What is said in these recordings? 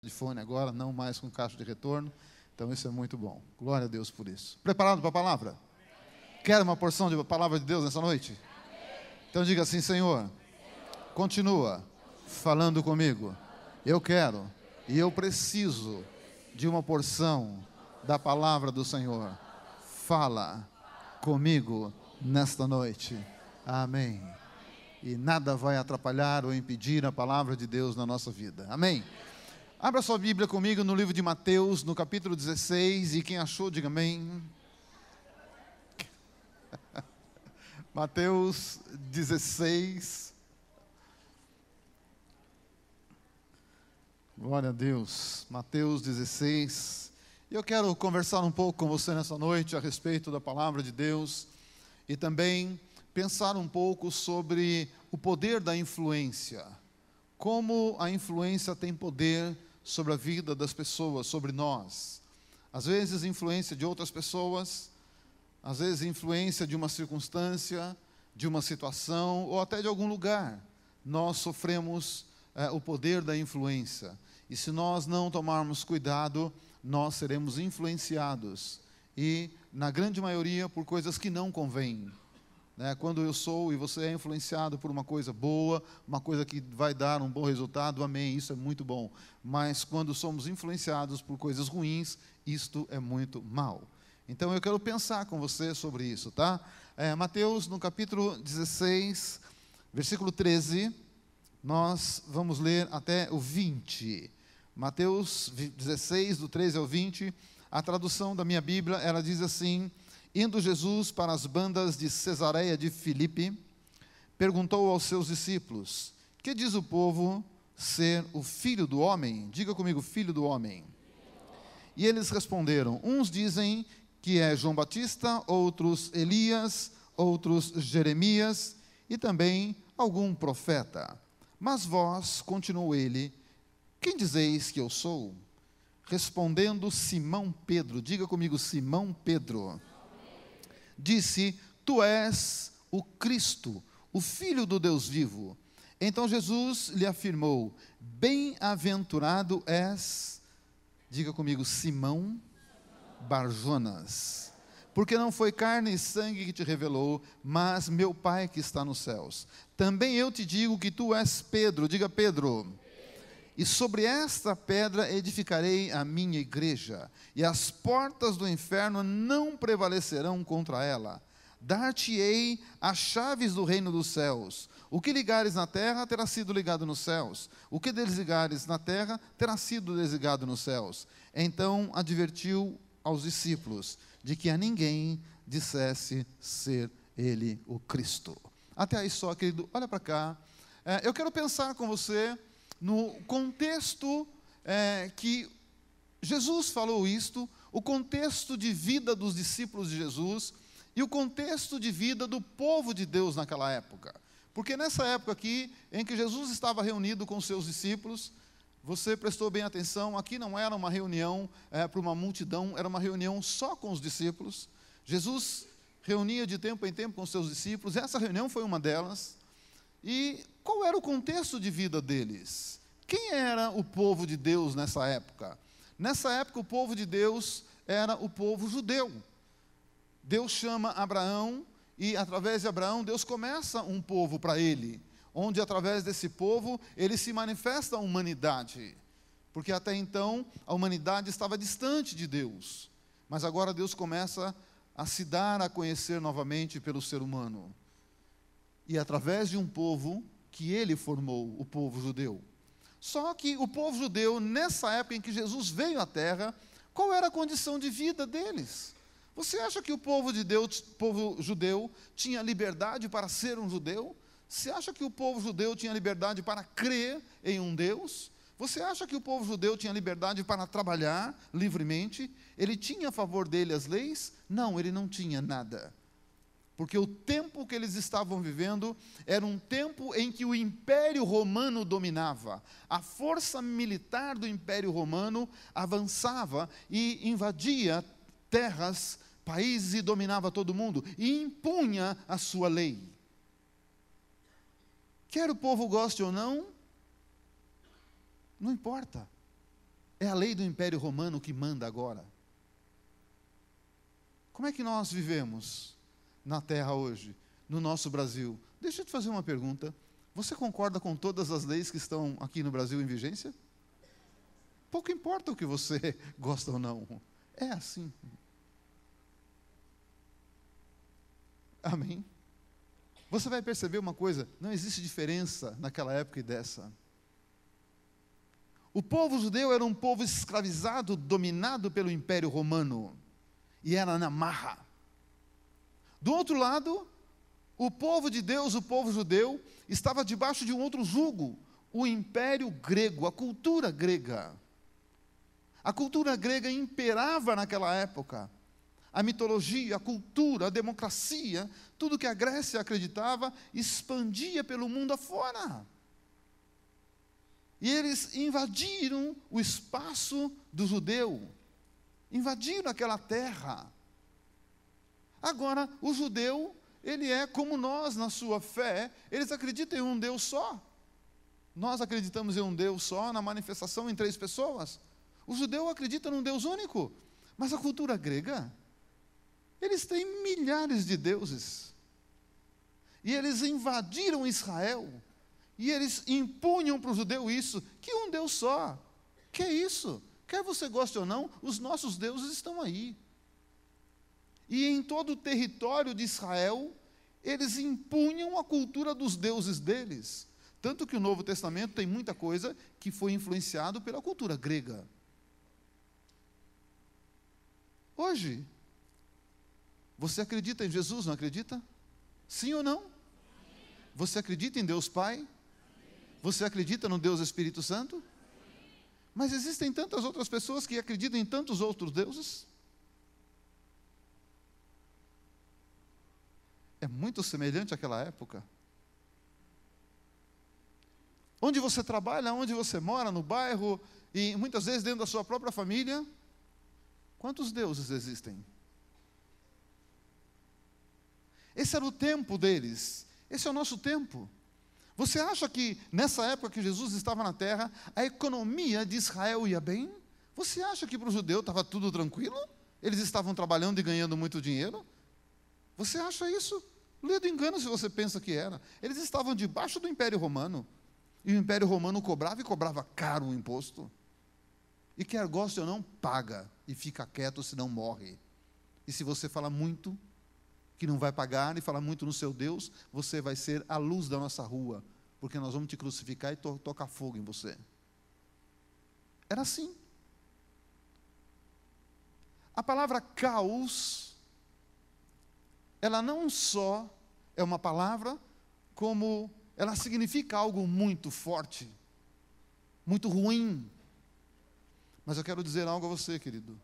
de fone agora, não mais com caixa de retorno. Então isso é muito bom. Glória a Deus por isso. Preparado para a palavra? Quer uma porção de palavra de Deus nessa noite? Então diga assim: Senhor, continua falando comigo. Eu quero e eu preciso de uma porção da palavra do Senhor. Fala comigo nesta noite. Amém. E nada vai atrapalhar ou impedir a palavra de Deus na nossa vida. Amém. Abra sua Bíblia comigo no livro de Mateus, no capítulo 16, e quem achou, diga amém. Mateus 16. Glória a Deus. Mateus 16. Eu quero conversar um pouco com você nessa noite a respeito da palavra de Deus e também pensar um pouco sobre o poder da influência. Como a influência tem poder sobre a vida das pessoas, sobre nós. Às vezes influência de outras pessoas, às vezes influência de uma circunstância, de uma situação ou até de algum lugar. Nós sofremos o poder da influência. E se nós não tomarmos cuidado, nós seremos influenciados. E, na grande maioria, por coisas que não convêm. Quando eu sou e você é influenciado por uma coisa boa, uma coisa que vai dar um bom resultado, amém, isso é muito bom. Mas quando somos influenciados por coisas ruins, isto é muito mal. Então eu quero pensar com você sobre isso, tá? Mateus, no capítulo 16, versículo 13, nós vamos ler até o 20. Mateus 16, do 13 ao 20, a tradução da minha Bíblia, ela diz assim: indo Jesus para as bandas de Cesareia de Filipe, perguntou aos seus discípulos: que diz o povo ser o Filho do Homem? Diga comigo, Filho do Homem. E eles responderam: uns dizem que é João Batista, outros Elias, outros Jeremias e também algum profeta. Mas vós, continuou ele, quem dizeis que eu sou? Respondendo Simão Pedro, diga comigo, Simão Pedro, disse: tu és o Cristo, o Filho do Deus vivo. Então Jesus lhe afirmou: bem-aventurado és, diga comigo, Simão Barjonas, porque não foi carne e sangue que te revelou, mas meu Pai que está nos céus. Também eu te digo que tu és Pedro, diga Pedro, e sobre esta pedra edificarei a minha igreja, e as portas do inferno não prevalecerão contra ela. Dar-te-ei as chaves do reino dos céus. O que ligares na terra terá sido ligado nos céus, o que desligares na terra terá sido desligado nos céus. Então advertiu aos discípulos de que a ninguém dissesse ser ele o Cristo. Até aí só, querido, olha para cá. Eu quero pensar com você no contexto que Jesus falou isto, o contexto de vida dos discípulos de Jesus e o contexto de vida do povo de Deus naquela época. Porque nessa época aqui, em que Jesus estava reunido com os seus discípulos, você prestou bem atenção, aqui não era uma reunião para uma multidão, era uma reunião só com os discípulos. Jesus reunia de tempo em tempo com os seus discípulos, essa reunião foi uma delas. E qual era o contexto de vida deles? Quem era o povo de Deus nessa época? Nessa época o povo de Deus era o povo judeu. Deus chama Abraão e através de Abraão Deus começa um povo para ele, onde através desse povo ele se manifesta a humanidade. Porque até então a humanidade estava distante de Deus, mas agora Deus começa a se dar a conhecer novamente pelo ser humano. E através de um povo que ele formou, o povo judeu. Só que o povo judeu, nessa época em que Jesus veio à terra, qual era a condição de vida deles? Você acha que o povo de Deus, povo judeu, tinha liberdade para ser um judeu? Você acha que o povo judeu tinha liberdade para crer em um Deus? Você acha que o povo judeu tinha liberdade para trabalhar livremente? Ele tinha a favor dele as leis? Não, ele não tinha nada. Porque o tempo que eles estavam vivendo era um tempo em que o Império Romano dominava. A força militar do Império Romano avançava e invadia terras, países e dominava todo mundo. E impunha a sua lei. Quer o povo goste ou não, não importa. É a lei do Império Romano que manda agora. Como é que nós vivemos na terra hoje, no nosso Brasil? Deixa eu te fazer uma pergunta. Você concorda com todas as leis que estão aqui no Brasil em vigência? Pouco importa o que você gosta ou não. É assim. Amém? Você vai perceber uma coisa, não existe diferença naquela época e dessa. O povo judeu era um povo escravizado, dominado pelo Império Romano, e era na marra. Do outro lado, o povo de Deus, o povo judeu, estava debaixo de um outro jugo, o Império Grego, a cultura grega. A cultura grega imperava naquela época. A mitologia, a cultura, a democracia, tudo que a Grécia acreditava, expandia pelo mundo afora. E eles invadiram o espaço do judeu, invadiram aquela terra. Agora, o judeu, ele é como nós na sua fé, eles acreditam em um Deus só. Nós acreditamos em um Deus só, na manifestação em 3 pessoas. O judeu acredita num Deus único, mas a cultura grega, eles têm milhares de deuses. E eles invadiram Israel. E eles impunham para o judeu isso, que um Deus só. Que é isso? Quer você goste ou não, os nossos deuses estão aí. E em todo o território de Israel, eles impunham a cultura dos deuses deles. Tanto que o Novo Testamento tem muita coisa que foi influenciado pela cultura grega. Hoje, você acredita em Jesus, não acredita? Sim ou não? Você acredita em Deus Pai? Você acredita no Deus Espírito Santo? Mas existem tantas outras pessoas que acreditam em tantos outros deuses. É muito semelhante àquela época. Onde você trabalha, onde você mora, no bairro, e muitas vezes dentro da sua própria família, quantos deuses existem? Esse era o tempo deles. Esse é o nosso tempo. Você acha que nessa época que Jesus estava na terra, a economia de Israel ia bem? Você acha que para o judeu estava tudo tranquilo? Eles estavam trabalhando e ganhando muito dinheiro? Você acha isso? Lê do engano se você pensa que era. Eles estavam debaixo do Império Romano. E o Império Romano cobrava e cobrava caro o imposto. E quer goste ou não, paga. E fica quieto, senão morre. E se você fala muito, que não vai pagar, e falar muito no seu Deus, você vai ser a luz da nossa rua. Porque nós vamos te crucificar e tocar fogo em você. Era assim. A palavra caos, ela não só é uma palavra, como ela significa algo muito forte, muito ruim. Mas eu quero dizer algo a você, querido.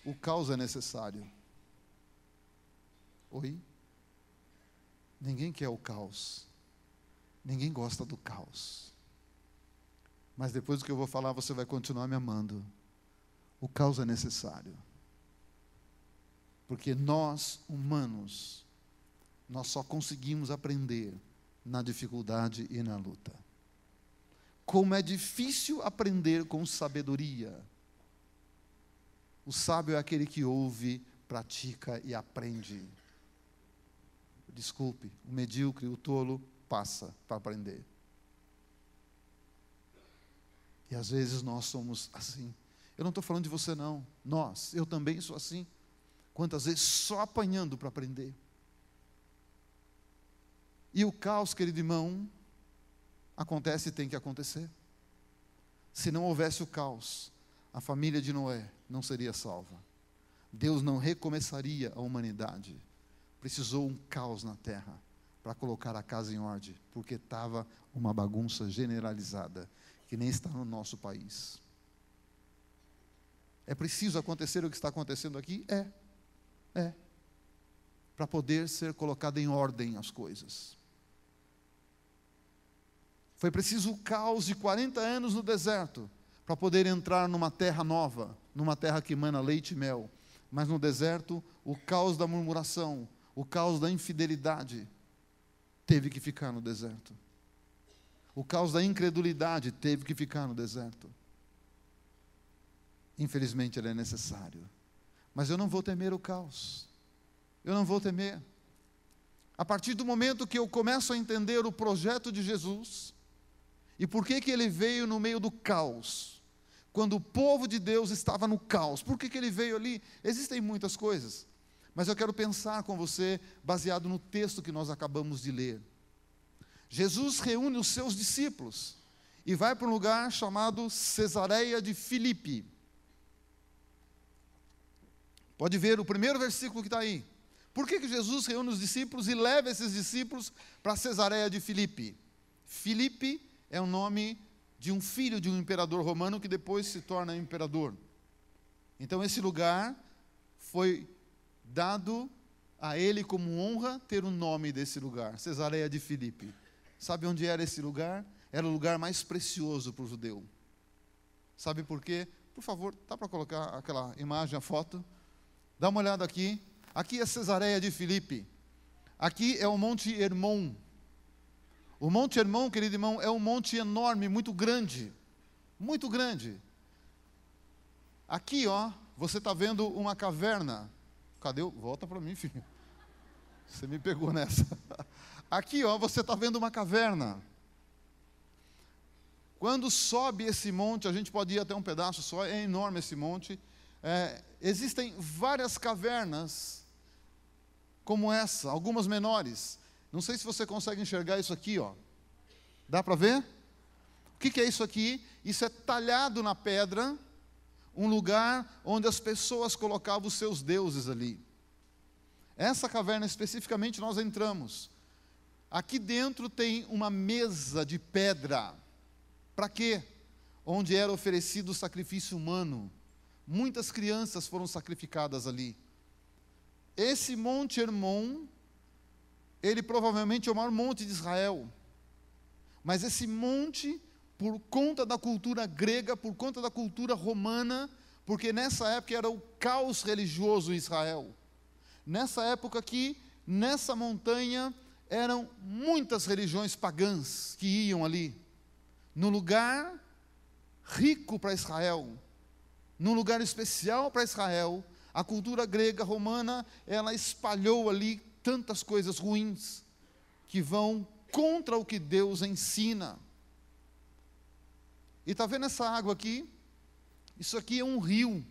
O caos é necessário. Oi? Ninguém quer o caos. Ninguém gosta do caos. Mas depois do que eu vou falar, você vai continuar me amando. O caos é necessário. Porque nós, humanos, nós só conseguimos aprender na dificuldade e na luta. Como é difícil aprender com sabedoria. O sábio é aquele que ouve, pratica e aprende. Desculpe, o medíocre, o tolo, passa para aprender. E às vezes nós somos assim. Eu não estou falando de você não. Nós, eu também sou assim. Quantas vezes só apanhando para aprender. E o caos, querido irmão, acontece e tem que acontecer. Se não houvesse o caos, a família de Noé não seria salva. Deus não recomeçaria a humanidade. Precisou um caos na terra para colocar a casa em ordem, porque estava uma bagunça generalizada, que nem está no nosso país. É preciso acontecer o que está acontecendo aqui? É. Para poder ser colocado em ordem as coisas. Foi preciso o caos de 40 anos no deserto, para poder entrar numa terra nova, numa terra que emana leite e mel. Mas no deserto, o caos da murmuração, o caos da infidelidade, teve que ficar no deserto. O caos da incredulidade teve que ficar no deserto. Infelizmente ele é necessário. Mas eu não vou temer o caos. Eu não vou temer. A partir do momento que eu começo a entender o projeto de Jesus, e por que ele veio no meio do caos, quando o povo de Deus estava no caos, por que ele veio ali? Existem muitas coisas, mas eu quero pensar com você, baseado no texto que nós acabamos de ler. Jesus reúne os seus discípulos, e vai para um lugar chamado Cesareia de Filipe. Pode ver o primeiro versículo que está aí. Por que Jesus reúne os discípulos e leva esses discípulos para Cesareia de Filipe? Filipe é o nome de um filho de um imperador romano que depois se torna imperador. Então esse lugar foi dado a ele como honra ter o nome desse lugar, Cesareia de Filipe. Sabe onde era esse lugar? Era o lugar mais precioso para o judeu. Sabe por quê? Por favor, dá para colocar aquela imagem, a foto? Dá uma olhada aqui. Aqui é Cesareia de Filipe. Aqui é o Monte Hermon. O Monte Hermon, querido irmão, é um monte enorme, muito grande. Muito grande. Aqui, ó, você está vendo uma caverna. Cadê? Volta para mim, filho. Você me pegou nessa. Aqui, ó, você está vendo uma caverna. Quando sobe esse monte, a gente pode ir até um pedaço só, é enorme esse monte. Existem várias cavernas como essa, algumas menores. Não sei se você consegue enxergar isso aqui, ó. Dá para ver? O que é isso aqui? Isso é talhado na pedra, um lugar onde as pessoas colocavam os seus deuses ali. Essa caverna especificamente nós entramos. Aqui dentro tem uma mesa de pedra. Para quê? Onde era oferecido o sacrifício humano. Muitas crianças foram sacrificadas ali. Esse Monte Hermon, ele provavelmente é o maior monte de Israel. Mas esse monte, por conta da cultura grega, por conta da cultura romana, porque nessa época era o caos religioso em Israel. Nessa época aqui, nessa montanha, eram muitas religiões pagãs que iam ali. Num lugar rico para Israel, num lugar especial para Israel, a cultura grega, romana, ela espalhou ali tantas coisas ruins, que vão contra o que Deus ensina. E está vendo essa água aqui? Isso aqui é um rio.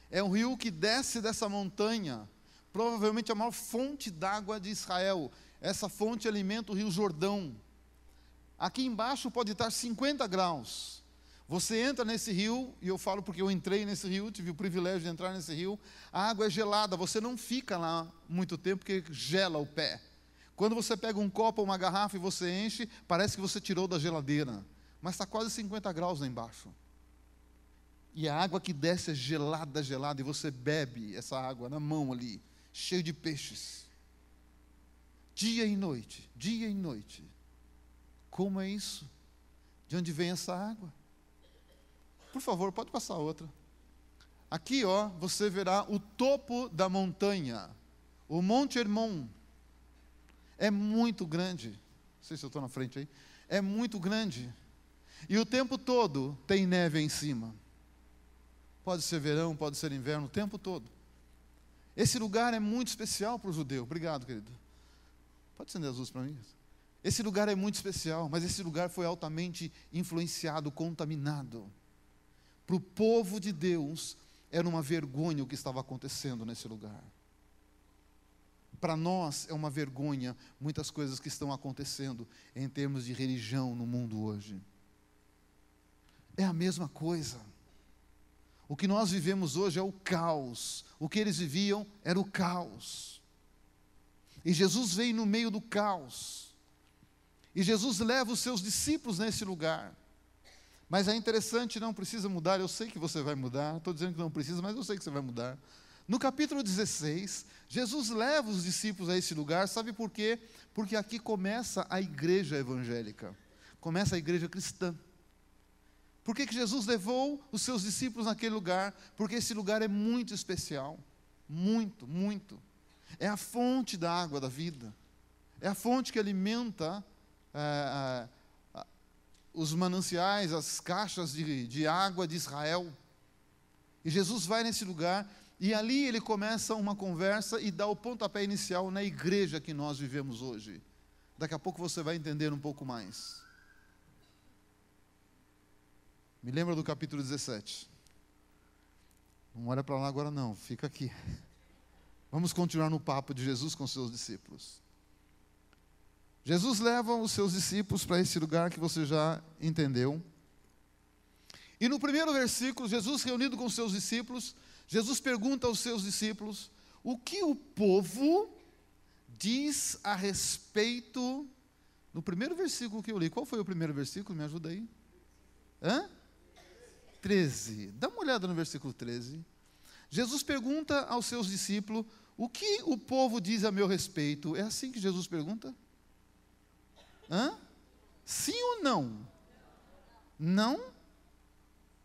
É um rio que desce dessa montanha, provavelmente a maior fonte d'água de Israel. Essa fonte alimenta o rio Jordão. Aqui embaixo pode estar 50 graus. Você entra nesse rio, e eu falo porque eu entrei nesse rio, tive o privilégio de entrar nesse rio, a água é gelada, você não fica lá muito tempo porque gela o pé. Quando você pega um copo ou uma garrafa e você enche, parece que você tirou da geladeira, mas está quase 50 graus lá embaixo. E a água que desce é gelada, gelada, e você bebe essa água na mão ali, cheio de peixes. Dia e noite, dia e noite. Como é isso? De onde vem essa água? Por favor, pode passar outra. Aqui, ó, você verá o topo da montanha, o Monte Hermon. É muito grande. Não sei se eu estou na frente aí. É muito grande. E o tempo todo tem neve em cima. Pode ser verão, pode ser inverno, o tempo todo. Esse lugar é muito especial para o judeu. Obrigado, querido. Pode acender as luzes para mim? Esse lugar é muito especial, mas esse lugar foi altamente influenciado, contaminado. Para o povo de Deus, era uma vergonha o que estava acontecendo nesse lugar. Para nós é uma vergonha muitas coisas que estão acontecendo em termos de religião no mundo hoje. É a mesma coisa. O que nós vivemos hoje é o caos. O que eles viviam era o caos. E Jesus veio no meio do caos. E Jesus leva os seus discípulos nesse lugar. Mas é interessante, não precisa mudar, eu sei que você vai mudar, estou dizendo que não precisa, mas eu sei que você vai mudar. No capítulo 16, Jesus leva os discípulos a esse lugar, sabe por quê? Porque aqui começa a igreja evangélica, começa a igreja cristã. Por que Jesus levou os seus discípulos naquele lugar? Porque esse lugar é muito especial, muito, muito. É a fonte da água da vida, é a fonte que alimenta os mananciais, as caixas de água de Israel. E Jesus vai nesse lugar, e ali ele começa uma conversa e dá o pontapé inicial na igreja que nós vivemos hoje. Daqui a pouco você vai entender um pouco mais. Me lembra do capítulo 17. Não olha para lá agora não, fica aqui. Vamos continuar no papo de Jesus com seus discípulos. Jesus leva os seus discípulos para esse lugar que você já entendeu. E no primeiro versículo, Jesus reunido com seus discípulos, Jesus pergunta aos seus discípulos, o que o povo diz a respeito, no primeiro versículo que eu li, qual foi o primeiro versículo? Me ajuda aí. 13, dá uma olhada no versículo 13. Jesus pergunta aos seus discípulos, o que o povo diz a meu respeito? É assim que Jesus pergunta? Sim ou não? Não?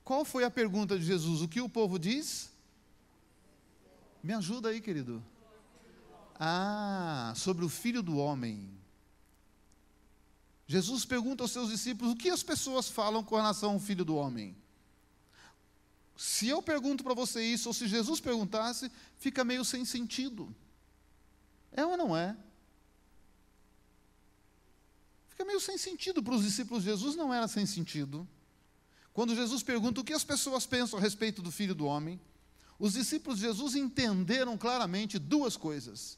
Qual foi a pergunta de Jesus? O que o povo diz? Me ajuda aí, querido. Sobre o Filho do Homem. Jesus pergunta aos seus discípulos, o que as pessoas falam com relação ao Filho do Homem? Se eu pergunto para você isso, ou se Jesus perguntasse, fica meio sem sentido. É ou não é? Fica meio sem sentido para os discípulos de Jesus, não era sem sentido. Quando Jesus pergunta o que as pessoas pensam a respeito do Filho do Homem, os discípulos de Jesus entenderam claramente duas coisas.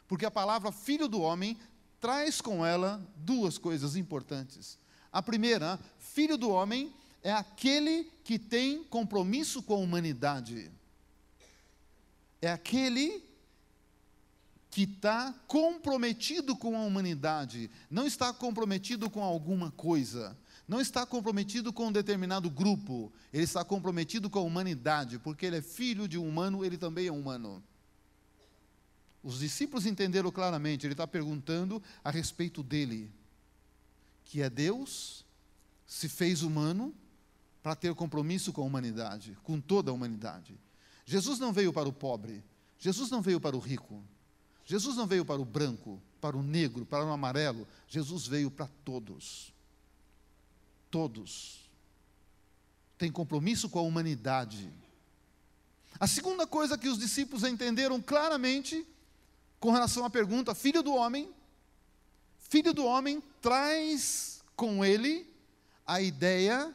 Porque a palavra Filho do Homem traz com ela duas coisas importantes. A primeira, Filho do Homem, é aquele que tem compromisso com a humanidade. É aquele que está comprometido com a humanidade. Não está comprometido com alguma coisa. Não está comprometido com um determinado grupo. Ele está comprometido com a humanidade. Porque ele é filho de um humano, ele também é humano. Os discípulos entenderam claramente. Ele está perguntando a respeito dele. Que é Deus, se fez humano, para ter compromisso com a humanidade, com toda a humanidade. Jesus não veio para o pobre, Jesus não veio para o rico, Jesus não veio para o branco, para o negro, para o amarelo, Jesus veio para todos. Todos. Tem compromisso com a humanidade. A segunda coisa que os discípulos entenderam claramente, com relação à pergunta, Filho do Homem traz com ele a ideia.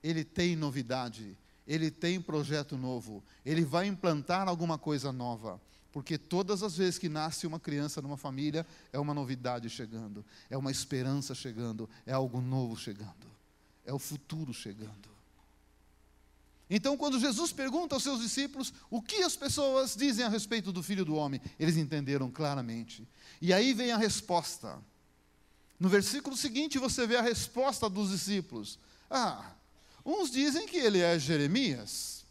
Ele tem novidade, ele tem projeto novo, ele vai implantar alguma coisa nova, porque todas as vezes que nasce uma criança numa família, é uma novidade chegando, é uma esperança chegando, é algo novo chegando, é o futuro chegando. Então, quando Jesus pergunta aos seus discípulos, o que as pessoas dizem a respeito do Filho do Homem, eles entenderam claramente. E aí vem a resposta. No versículo seguinte, você vê a resposta dos discípulos. Uns dizem que ele é Jeremias,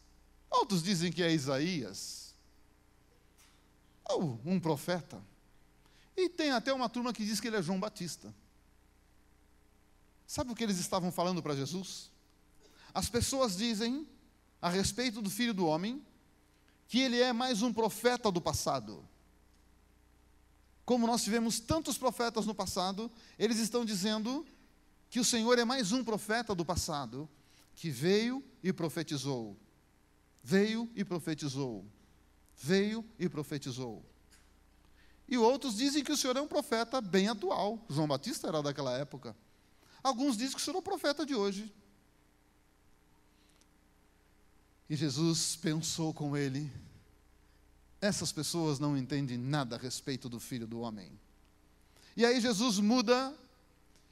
outros dizem que é Isaías, ou um profeta. E tem até uma turma que diz que ele é João Batista. Sabe o que eles estavam falando para Jesus? As pessoas dizem, a respeito do Filho do Homem, que ele é mais um profeta do passado. Como nós tivemos tantos profetas no passado, eles estão dizendo que o Senhor é mais um profeta do passado, que veio e profetizou, veio e profetizou, veio e profetizou. E outros dizem que o Senhor é um profeta bem atual. João Batista era daquela época. Alguns dizem que o Senhor é o profeta de hoje. E Jesus pensou com ele, essas pessoas não entendem nada a respeito do Filho do Homem. E aí Jesus muda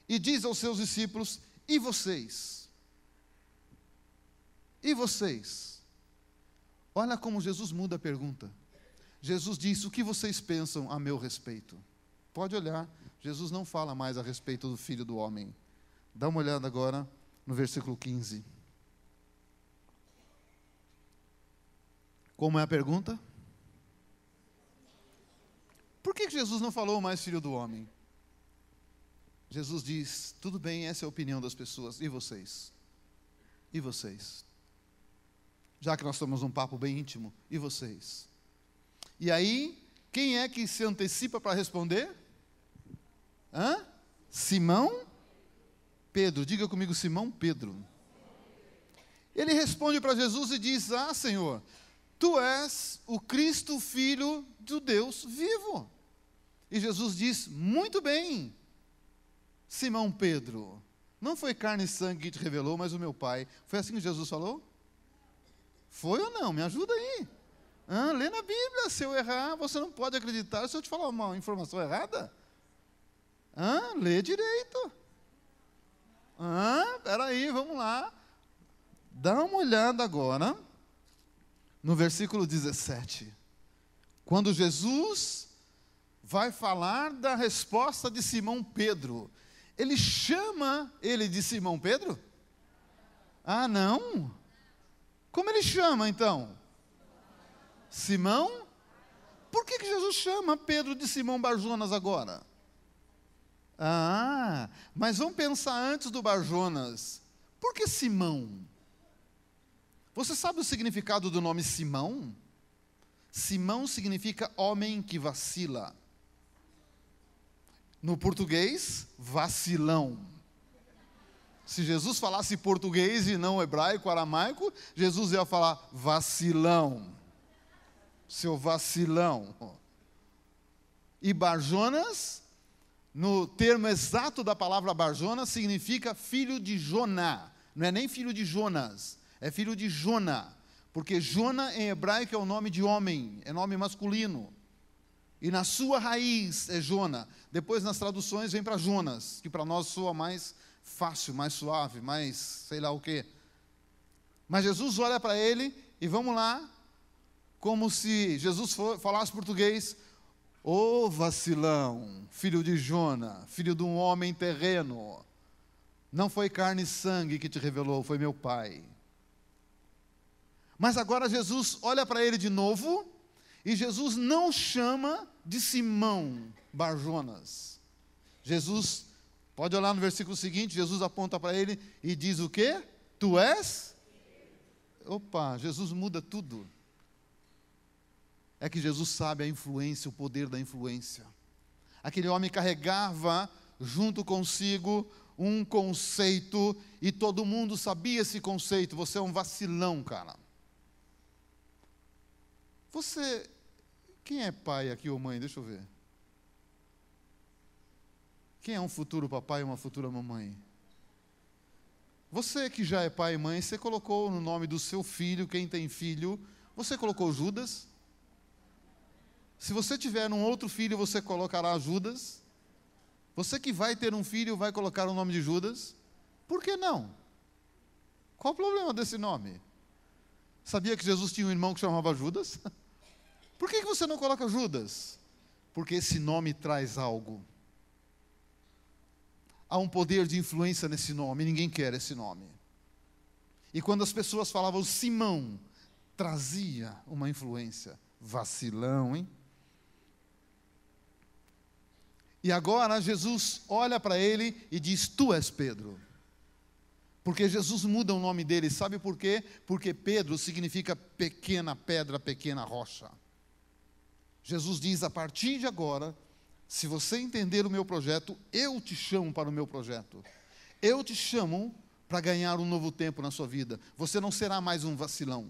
e diz aos seus discípulos, e vocês? E vocês? Olha como Jesus muda a pergunta. Jesus diz, o que vocês pensam a meu respeito? Pode olhar, Jesus não fala mais a respeito do Filho do Homem. Dá uma olhada agora no versículo 15. Como é a pergunta? Por que Jesus não falou mais Filho do Homem? Jesus diz, tudo bem, essa é a opinião das pessoas, e vocês? E vocês? Já que nós estamos num papo bem íntimo, e vocês? E aí, quem é que se antecipa para responder? Simão Pedro, diga comigo, Simão Pedro. Ele responde para Jesus e diz: ah, Senhor, tu és o Cristo, Filho do Deus vivo. E Jesus diz: muito bem, Simão Pedro, não foi carne e sangue que te revelou, mas o meu Pai. Foi assim que Jesus falou? Foi ou não? Me ajuda aí. Lê na Bíblia. Se eu errar, você não pode acreditar se eu te falar uma informação errada. Lê direito. Peraí, vamos lá. Dá uma olhada agora no versículo 17. Quando Jesus vai falar da resposta de Simão Pedro, ele chama ele de Simão Pedro? Ah, não? Como ele chama então? Simão? Por que Jesus chama Pedro de Simão Barjonas agora? Mas vamos pensar antes do Barjonas. Por que Simão? Você sabe o significado do nome Simão? Simão significa homem que vacila. No português, vacilão. Se Jesus falasse português e não hebraico, aramaico, Jesus ia falar vacilão. Seu vacilão. E Barjonas, no termo exato da palavra Barjonas, significa filho de Joná. Não é nem filho de Jonas, é filho de Jona. Porque Jona em hebraico é o nome de homem, é nome masculino. E na sua raiz é Jona. Depois nas traduções vem para Jonas, que para nós soa mais fácil, mais suave, mais sei lá o quê. Mas Jesus olha para ele e vamos lá, como se Jesus falasse português: ô vacilão, filho de Jona, filho de um homem terreno, não foi carne e sangue que te revelou, foi meu Pai. Mas agora Jesus olha para ele de novo, e Jesus não chama de Simão Barjonas. Jesus, pode olhar no versículo seguinte, Jesus aponta para ele e diz o quê? Tu és? Opa, Jesus muda tudo. É que Jesus sabe a influência, o poder da influência. Aquele homem carregava junto consigo um conceito, e todo mundo sabia esse conceito: você é um vacilão, cara. Você, quem é pai aqui ou mãe? Deixa eu ver. Quem é um futuro papai e uma futura mamãe? Você que já é pai e mãe, você colocou no nome do seu filho, quem tem filho, você colocou Judas? Se você tiver um outro filho, você colocará Judas? Você que vai ter um filho, vai colocar o nome de Judas? Por que não? Qual o problema desse nome? Sabia que Jesus tinha um irmão que chamava Judas? Por que você não coloca Judas? Porque esse nome traz algo. Há um poder de influência nesse nome, ninguém quer esse nome. E quando as pessoas falavam Simão, trazia uma influência. Vacilão, hein? E agora Jesus olha para ele e diz: tu és Pedro. Porque Jesus muda o nome dele, sabe por quê? Porque Pedro significa pequena pedra, pequena rocha. Jesus diz: a partir de agora, se você entender o meu projeto, eu te chamo para o meu projeto. Eu te chamo para ganhar um novo tempo na sua vida. Você não será mais um vacilão.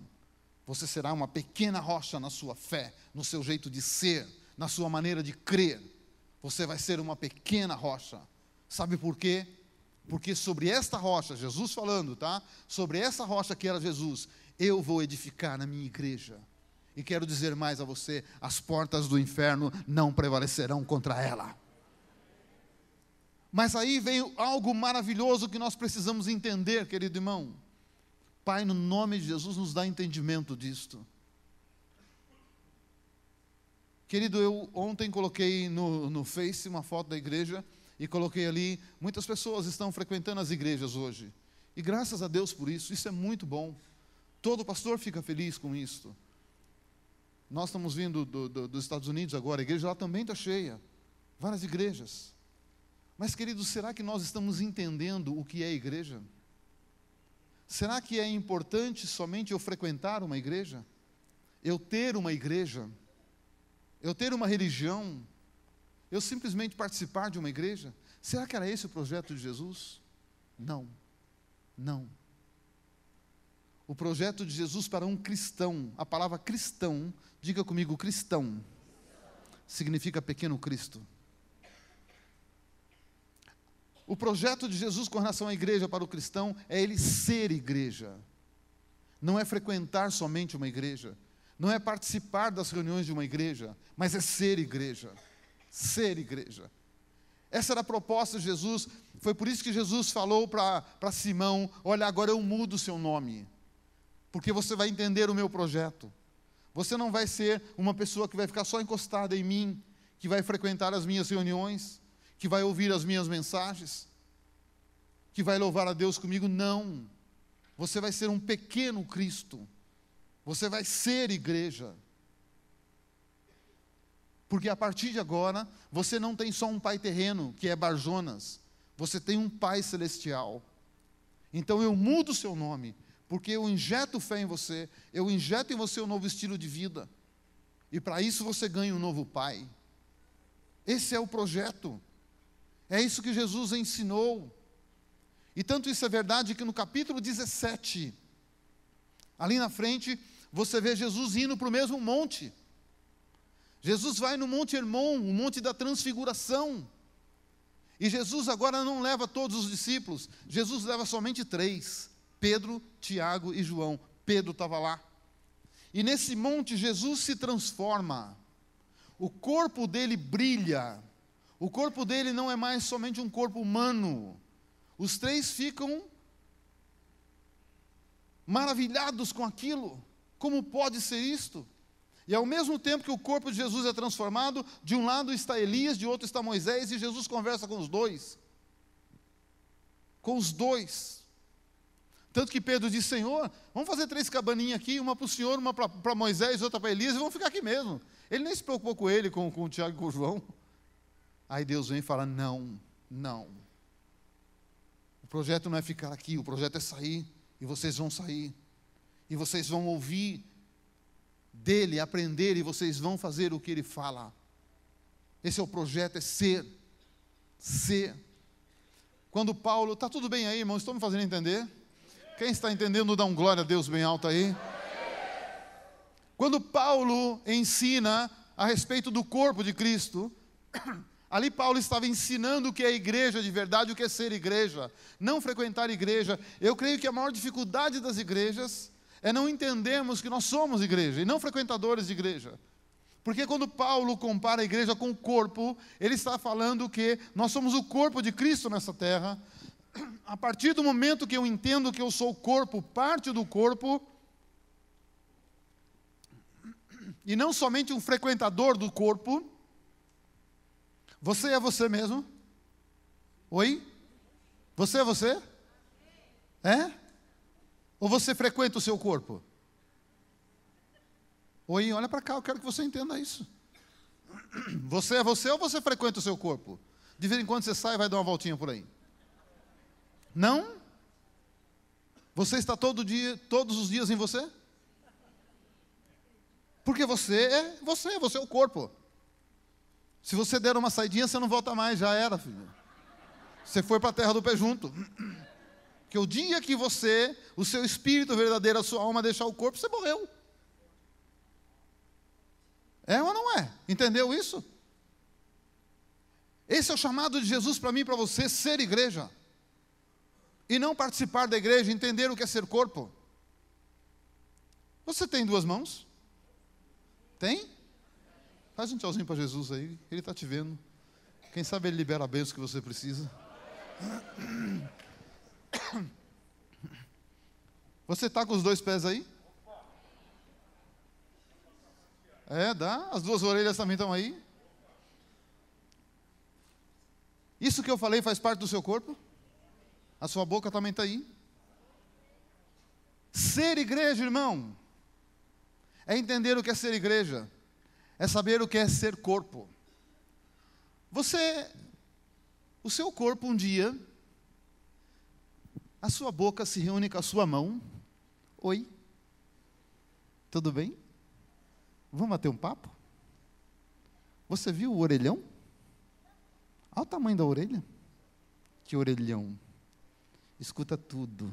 Você será uma pequena rocha na sua fé, no seu jeito de ser, na sua maneira de crer. Você vai ser uma pequena rocha. Sabe por quê? Porque sobre esta rocha, Jesus falando, tá? Sobre essa rocha que era Jesus, eu vou edificar na minha igreja. E quero dizer mais a você: as portas do inferno não prevalecerão contra ela. Mas aí vem algo maravilhoso que nós precisamos entender, querido irmão. Pai, no nome de Jesus, nos dá entendimento disto. Querido, eu ontem coloquei no Face uma foto da igreja e coloquei ali: muitas pessoas estão frequentando as igrejas hoje. E graças a Deus por isso, isso é muito bom. Todo pastor fica feliz com isso. Nós estamos vindo dos Estados Unidos agora, a igreja lá também está cheia. Várias igrejas. Mas, querido, será que nós estamos entendendo o que é igreja? Será que é importante somente eu frequentar uma igreja? Eu ter uma igreja? Eu ter uma religião? Eu simplesmente participar de uma igreja? Será que era esse o projeto de Jesus? Não. Não. O projeto de Jesus para um cristão, a palavra cristão, diga comigo, cristão, significa pequeno Cristo. O projeto de Jesus com relação à igreja para o cristão é ele ser igreja. Não é frequentar somente uma igreja, não é participar das reuniões de uma igreja, mas é ser igreja. Ser igreja. Essa era a proposta de Jesus, foi por isso que Jesus falou para Simão, olha, agora eu mudo o seu nome, porque você vai entender o meu projeto. Você não vai ser uma pessoa que vai ficar só encostada em mim, que vai frequentar as minhas reuniões, que vai ouvir as minhas mensagens, que vai louvar a Deus comigo, não. Você vai ser um pequeno Cristo, você vai ser igreja. Porque a partir de agora, você não tem só um pai terreno, que é Bar-Jonas, você tem um pai celestial. Então eu mudo o seu nome, porque eu injeto fé em você, eu injeto em você um novo estilo de vida, e para isso você ganha um novo pai. Esse é o projeto, é isso que Jesus ensinou. E tanto isso é verdade que no capítulo 17, ali na frente, você vê Jesus indo para o mesmo monte. Jesus vai no Monte Hermon, o Monte da Transfiguração. E Jesus agora não leva todos os discípulos, Jesus leva somente 3, Pedro, Tiago e João. Pedro estava lá. E nesse monte Jesus se transforma, o corpo dele brilha, o corpo dele não é mais somente um corpo humano. Os 3 ficam maravilhados com aquilo. Como pode ser isto? E ao mesmo tempo que o corpo de Jesus é transformado, de um lado está Elias, de outro está Moisés, e Jesus conversa com os dois. Com os dois. Tanto que Pedro diz, Senhor, vamos fazer 3 cabaninhas aqui, uma para o Senhor, uma para Moisés, outra para Elias, e vamos ficar aqui mesmo. Ele nem se preocupou com ele, com o Tiago e com o João. Aí Deus vem e fala, não. O projeto não é ficar aqui, o projeto é sair, e vocês vão sair. E vocês vão ouvir dele, aprender, e vocês vão fazer o que ele fala. Esse é o projeto, é ser. Quando Paulo, está tudo bem aí, irmãos, estão me fazendo entender? Quem está entendendo, dá um glória a Deus bem alto aí. Quando Paulo ensina a respeito do corpo de Cristo, ali Paulo estava ensinando o que é igreja de verdade, o que é ser igreja, não frequentar igreja. Eu creio que a maior dificuldade das igrejas é não entendermos que nós somos igreja e não frequentadores de igreja. Porque quando Paulo compara a igreja com o corpo, ele está falando que nós somos o corpo de Cristo nessa terra. A partir do momento que eu entendo que eu sou o corpo, parte do corpo, e não somente um frequentador do corpo, você é você mesmo? Oi? Você é você? É? Ou você frequenta o seu corpo? Oi, olha para cá, eu quero que você entenda isso. Você é você ou você frequenta o seu corpo? De vez em quando você sai e vai dar uma voltinha por aí. Não? Você está todo dia, todos os dias em você? Porque você é o corpo. Se você der uma saidinha, você não volta mais, já era, filho. Você foi para a terra do pé junto. Porque o dia que você, o seu espírito verdadeiro, a sua alma deixar o corpo, você morreu. É ou não é? Entendeu isso? Esse é o chamado de Jesus para mim e para você, ser igreja. E não participar da igreja, entender o que é ser corpo. Você tem 2 mãos? Tem? Faz um tchauzinho para Jesus aí, ele está te vendo. Quem sabe ele libera a bênção que você precisa. Você está com os 2 pés aí? É, dá. As 2 orelhas também estão aí. Isso que eu falei faz parte do seu corpo? A sua boca também está aí? Ser igreja, irmão, é entender o que é ser igreja. É saber o que é ser corpo. O seu corpo um dia, a sua boca se reúne com a sua mão. Oi, tudo bem? Vamos bater um papo? Você viu o orelhão? Olha o tamanho da orelha. Que orelhão. Escuta tudo.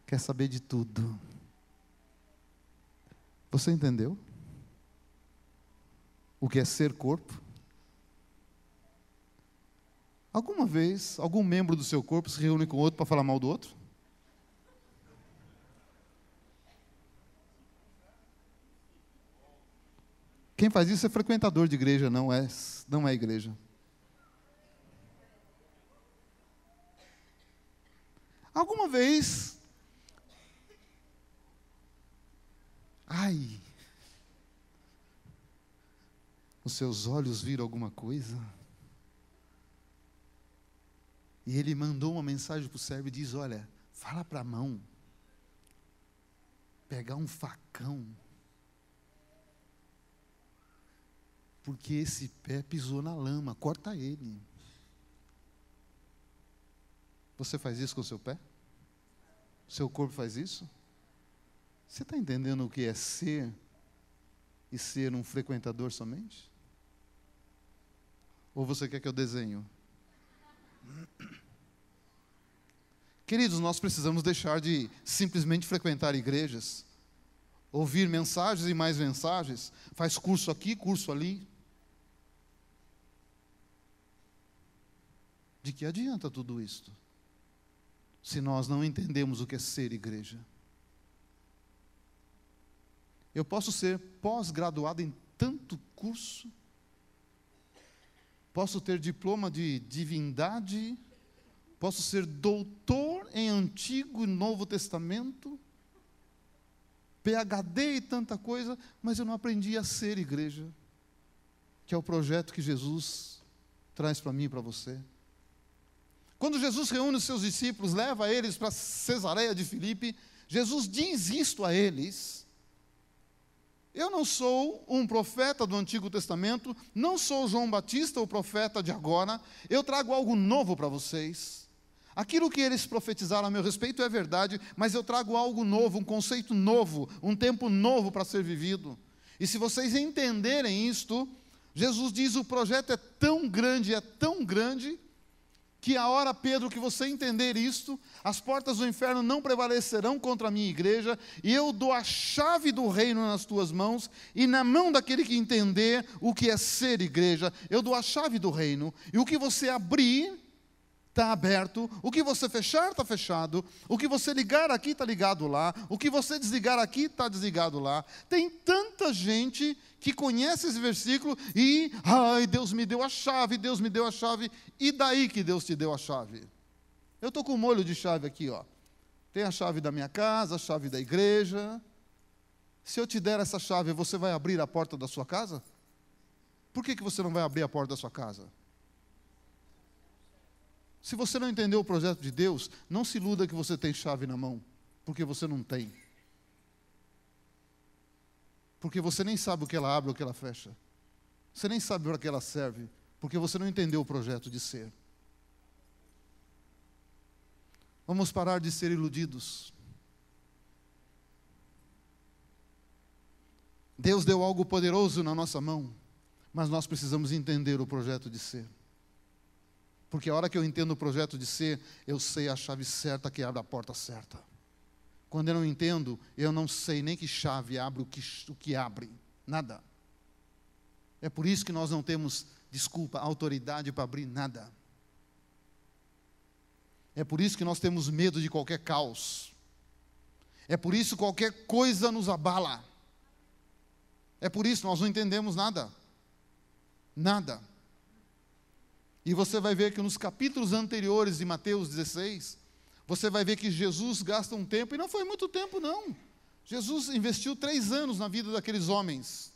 Quer saber de tudo. Você entendeu? O que é ser corpo? Alguma vez, algum membro do seu corpo se reúne com outro para falar mal do outro? Quem faz isso é frequentador de igreja, não é igreja. Alguma vez, os seus olhos viram alguma coisa? E ele mandou uma mensagem para o servo e diz: olha, fala para a mão pegar um facão, porque esse pé pisou na lama, corta ele. Você faz isso com o seu pé? Seu corpo faz isso? Você está entendendo o que é ser e ser um frequentador somente? Ou você quer que eu desenhe? Queridos, nós precisamos deixar de simplesmente frequentar igrejas, ouvir mensagens e mais mensagens, faz curso aqui, curso ali. De que adianta tudo isto, se nós não entendemos o que é ser igreja? Eu posso ser pós-graduado em tanto curso, posso ter diploma de divindade, posso ser doutor em Antigo e Novo Testamento, PhD e tanta coisa, mas eu não aprendi a ser igreja, que é o projeto que Jesus traz para mim e para você. Quando Jesus reúne os seus discípulos, leva eles para Cesareia de Filipe, Jesus diz isto a eles: eu não sou um profeta do Antigo Testamento, não sou João Batista, o profeta de agora, eu trago algo novo para vocês. Aquilo que eles profetizaram a meu respeito é verdade, mas eu trago algo novo, um conceito novo, um tempo novo para ser vivido. E se vocês entenderem isto, Jesus diz: o projeto é tão grande, que a hora, Pedro, que você entender isto, as portas do inferno não prevalecerão contra a minha igreja, e eu dou a chave do reino nas tuas mãos, e na mão daquele que entender o que é ser igreja, eu dou a chave do reino, e o que você abrir, está aberto, o que você fechar, está fechado, o que você ligar aqui, está ligado lá, o que você desligar aqui, está desligado lá. Tem tanta gente que conhece esse versículo e, Deus me deu a chave, Deus me deu a chave, e daí que Deus te deu a chave? Eu estou com um molho de chave aqui, ó. Tem a chave da minha casa, a chave da igreja. Se eu te der essa chave, você vai abrir a porta da sua casa? Por que você não vai abrir a porta da sua casa? Se você não entendeu o projeto de Deus, não se iluda que você tem chave na mão, porque você não tem. Porque você nem sabe o que ela abre ou o que ela fecha. Você nem sabe para que ela serve, porque você não entendeu o projeto de ser. Vamos parar de ser iludidos. Deus deu algo poderoso na nossa mão, mas nós precisamos entender o projeto de ser. Porque a hora que eu entendo o projeto de ser, eu sei a chave certa que abre a porta certa. Quando eu não entendo, eu não sei nem que chave abre o que abre. Nada. É por isso que nós não temos, autoridade para abrir nada. É por isso que nós temos medo de qualquer caos. É por isso que qualquer coisa nos abala. É por isso que nós não entendemos nada. Nada. E você vai ver que nos capítulos anteriores de Mateus 16, você vai ver que Jesus gasta um tempo, e não foi muito tempo não. Jesus investiu 3 anos na vida daqueles homens.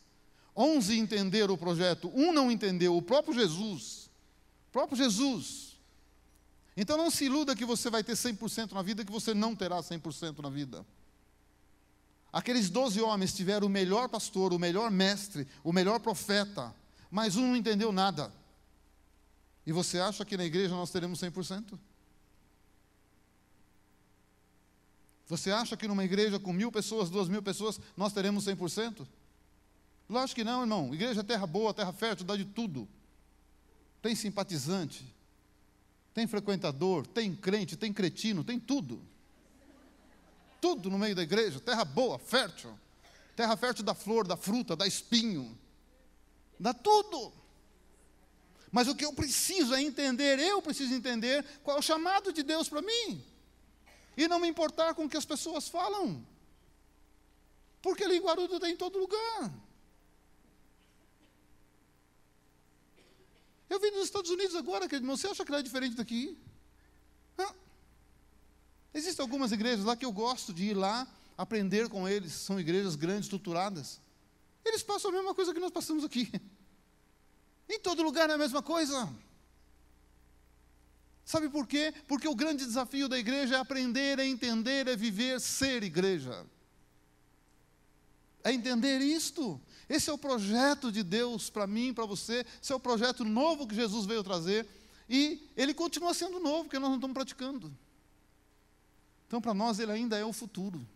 11 entenderam o projeto, 1 não entendeu, o próprio Jesus. Então não se iluda que você vai ter 100% na vida, que você não terá 100% na vida. Aqueles 12 homens tiveram o melhor pastor, o melhor mestre, o melhor profeta, mas um não entendeu nada. E você acha que na igreja nós teremos 100%? Você acha que numa igreja com 1.000 pessoas, 2.000 pessoas, nós teremos 100%? Lógico que não, irmão. Igreja é terra boa, terra fértil, dá de tudo. Tem simpatizante, tem frequentador, tem crente, tem cretino, tem tudo. Tudo no meio da igreja, terra boa, fértil. terra fértil da flor, da fruta, dá espinho, dá tudo. Mas o que eu preciso entender qual é o chamado de Deus para mim. E não me importar com o que as pessoas falam. Porque linguarudo está em todo lugar. Eu vim dos Estados Unidos agora, querido irmão, você acha que lá é diferente daqui? Não. Existem algumas igrejas lá que eu gosto de ir lá, aprender com eles. São igrejas grandes, estruturadas. Eles passam a mesma coisa que nós passamos aqui. Em todo lugar é a mesma coisa. Sabe por quê? Porque o grande desafio da igreja é aprender, é entender, é viver, ser igreja. É entender isto. Esse é o projeto de Deus para mim, para você. Esse é o projeto novo que Jesus veio trazer. E ele continua sendo novo, porque nós não estamos praticando. Então, para nós, ele ainda é o futuro.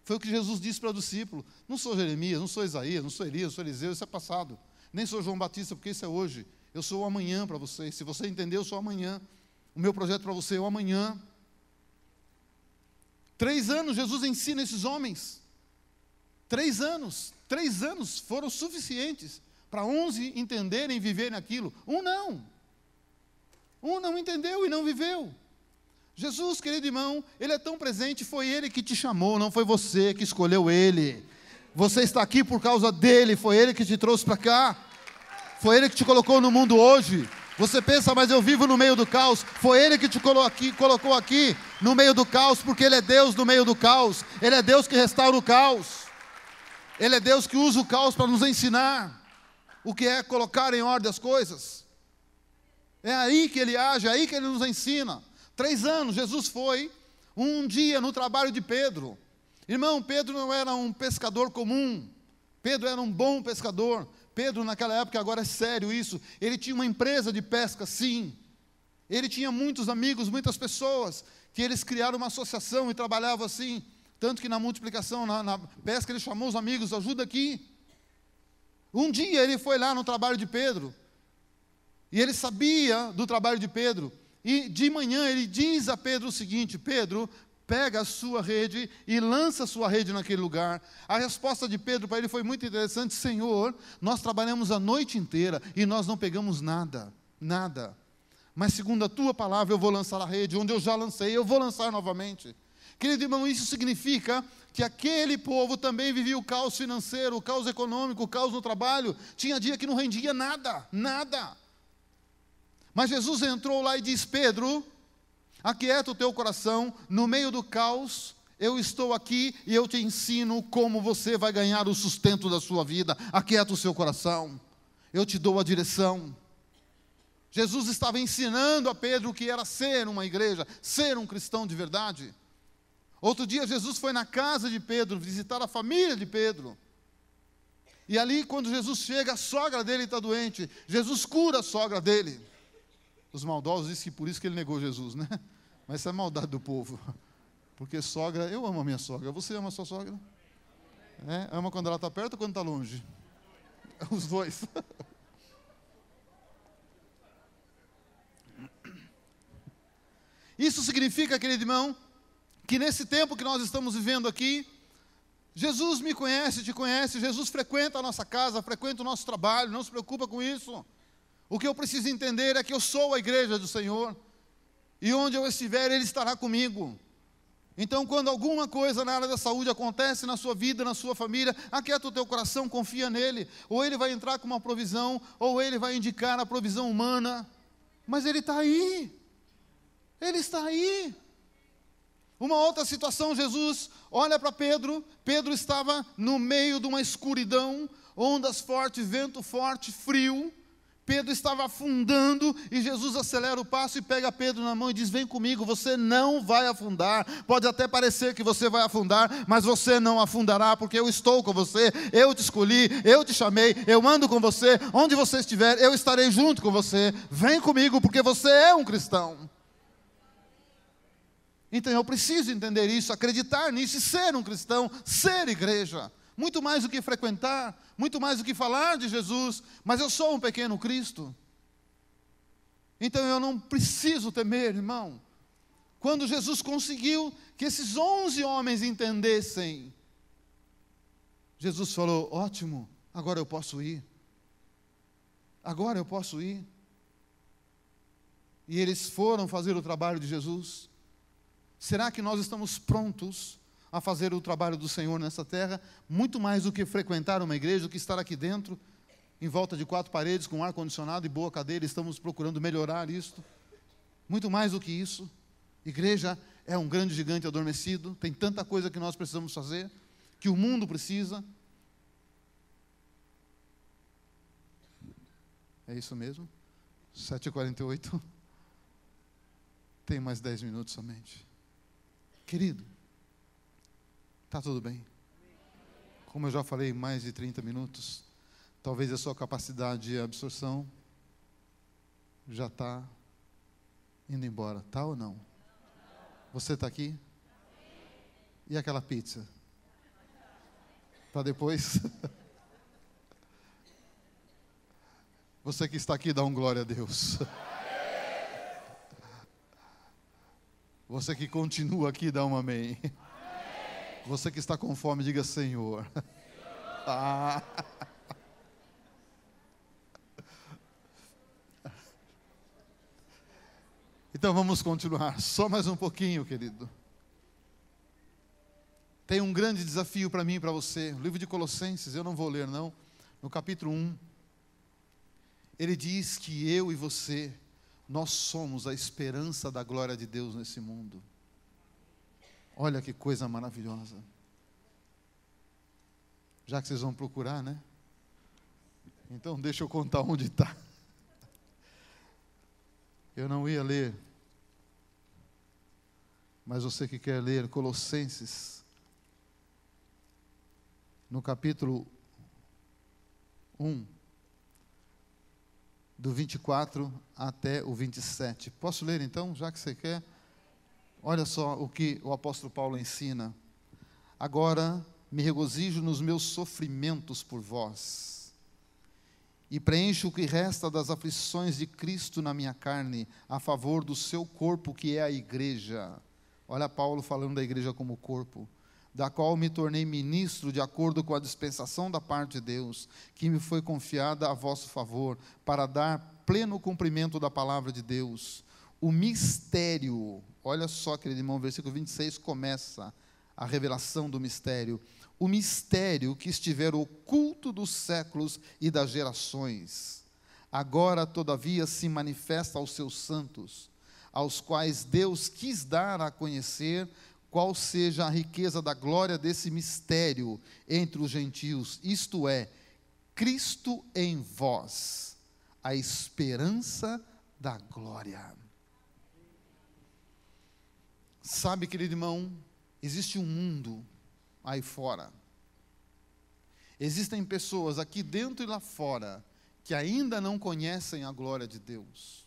Foi o que Jesus disse para o discípulo. Não sou Jeremias, não sou Isaías, não sou Elias, não sou Eliseu, isso é passado. Nem sou João Batista, porque isso é hoje. Eu sou o amanhã para vocês. Se você entender, eu sou o amanhã. O meu projeto para você é o amanhã. 3 anos Jesus ensina esses homens. 3 anos. 3 anos foram suficientes para 11 entenderem e viverem aquilo. Um não entendeu e não viveu. Jesus, querido irmão, ele é tão presente, foi ele que te chamou, não foi você que escolheu ele. Você está aqui por causa dele, foi ele que te trouxe para cá. Foi ele que te colocou no mundo hoje. Você pensa, mas eu vivo no meio do caos. Foi ele que te colocou aqui no meio do caos, porque ele é Deus no meio do caos. Ele é Deus que restaura o caos. Ele é Deus que usa o caos para nos ensinar o que é colocar em ordem as coisas. É aí que ele age, é aí que ele nos ensina. 3 anos, Jesus foi um dia no trabalho de Pedro. Irmão, Pedro não era um pescador comum. Pedro era um bom pescador. Pedro naquela época, agora é sério isso, ele tinha uma empresa de pesca, sim. Ele tinha muitos amigos, muitas pessoas, que eles criaram uma associação e trabalhavam assim. Tanto que na multiplicação, na pesca, ele chamou os amigos, ajuda aqui. Um dia ele foi lá no trabalho de Pedro, e ele sabia do trabalho de Pedro, e de manhã ele diz a Pedro o seguinte: Pedro, pega a sua rede e lança a sua rede naquele lugar. A resposta de Pedro para ele foi muito interessante: Senhor, nós trabalhamos a noite inteira e nós não pegamos nada, mas segundo a tua palavra eu vou lançar a rede, onde eu já lancei, eu vou lançar novamente. Querido irmão, isso significa que aquele povo também vivia o caos financeiro, o caos econômico, o caos no trabalho. Tinha dia que não rendia nada. Mas Jesus entrou lá e diz: Pedro, aquieta o teu coração, no meio do caos, eu estou aqui e eu te ensino como você vai ganhar o sustento da sua vida. Aquieta o seu coração, eu te dou a direção. Jesus estava ensinando a Pedro o que era ser uma igreja, ser um cristão de verdade. Outro dia Jesus foi na casa de Pedro, visitar a família de Pedro. E ali, quando Jesus chega, a sogra dele está doente. Jesus cura a sogra dele. Os maldosos dizem que por isso que ele negou Jesus, né? Mas isso é maldade do povo. Porque sogra, eu amo a minha sogra. Você ama a sua sogra? Ama quando ela está perto ou quando está longe? Os dois. Isso significa, querido irmão, que nesse tempo que nós estamos vivendo aqui, Jesus me conhece, te conhece, Jesus frequenta a nossa casa, frequenta o nosso trabalho, não se preocupa com isso. O que eu preciso entender é que eu sou a igreja do Senhor, e onde eu estiver, Ele estará comigo. Então, quando alguma coisa na área da saúde acontece na sua vida, na sua família, aquieta o teu coração, confia nele. Ou Ele vai entrar com uma provisão, ou Ele vai indicar a provisão humana. Mas Ele está aí. Ele está aí. Uma outra situação, Jesus olha para Pedro. Pedro estava no meio de uma escuridão, ondas fortes, vento forte, frio. Pedro estava afundando e Jesus acelera o passo e pega Pedro na mão e diz: vem comigo, você não vai afundar. Pode até parecer que você vai afundar, mas você não afundará, porque eu estou com você, eu te escolhi, eu te chamei, eu ando com você, onde você estiver, eu estarei junto com você. Vem comigo, porque você é um cristão. Então eu preciso entender isso, acreditar nisso e ser um cristão, ser igreja. Muito mais do que frequentar, muito mais do que falar de Jesus, mas eu sou um pequeno Cristo. Então eu não preciso temer, irmão. Quando Jesus conseguiu que esses 11 homens entendessem Jesus falou: ótimo, agora eu posso ir. Agora eu posso ir. E eles foram fazer o trabalho de Jesus. Será que nós estamos prontos a fazer o trabalho do Senhor nessa terra? Muito mais do que frequentar uma igreja, do que estar aqui dentro, em volta de 4 paredes, com ar-condicionado e boa cadeira. Estamos procurando melhorar isto. Muito mais do que isso. Igreja é um grande gigante adormecido. Tem tanta coisa que nós precisamos fazer, que o mundo precisa. É isso mesmo? 7h48. Tem mais 10 minutos somente. Querido, está tudo bem? Como eu já falei, mais de 30 minutos. Talvez a sua capacidade de absorção já está indo embora. Tá ou não? Você está aqui? E aquela pizza? Para depois? Você que está aqui, dá um glória a Deus. Você que continua aqui, dá um amém. Você que está com fome, diga: Senhor. Ah. Então vamos continuar, só mais um pouquinho, querido. Tem um grande desafio para mim e para você. O livro de Colossenses, eu não vou ler não, no capítulo 1, ele diz que eu e você, nós somos a esperança da glória de Deus nesse mundo. Olha que coisa maravilhosa. Já que vocês vão procurar, né? Então deixa eu contar onde está. Eu não ia ler, mas você que quer ler, Colossenses, no capítulo 1, do 24 até o 27. Posso ler então, já que você quer? Olha só o que o apóstolo Paulo ensina. Agora me regozijo nos meus sofrimentos por vós, e preencho o que resta das aflições de Cristo na minha carne, a favor do seu corpo, que é a igreja. Olha Paulo falando da igreja como corpo, da qual me tornei ministro de acordo com a dispensação da parte de Deus, que me foi confiada a vosso favor, para dar pleno cumprimento da palavra de Deus. O mistério, olha só, querido irmão, versículo 26 começa a revelação do mistério. O mistério que estiver oculto dos séculos e das gerações, agora todavia se manifesta aos seus santos, aos quais Deus quis dar a conhecer qual seja a riqueza da glória desse mistério entre os gentios, isto é, Cristo em vós, a esperança da glória. Sabe, querido irmão, existe um mundo aí fora. Existem pessoas aqui dentro e lá fora que ainda não conhecem a glória de Deus.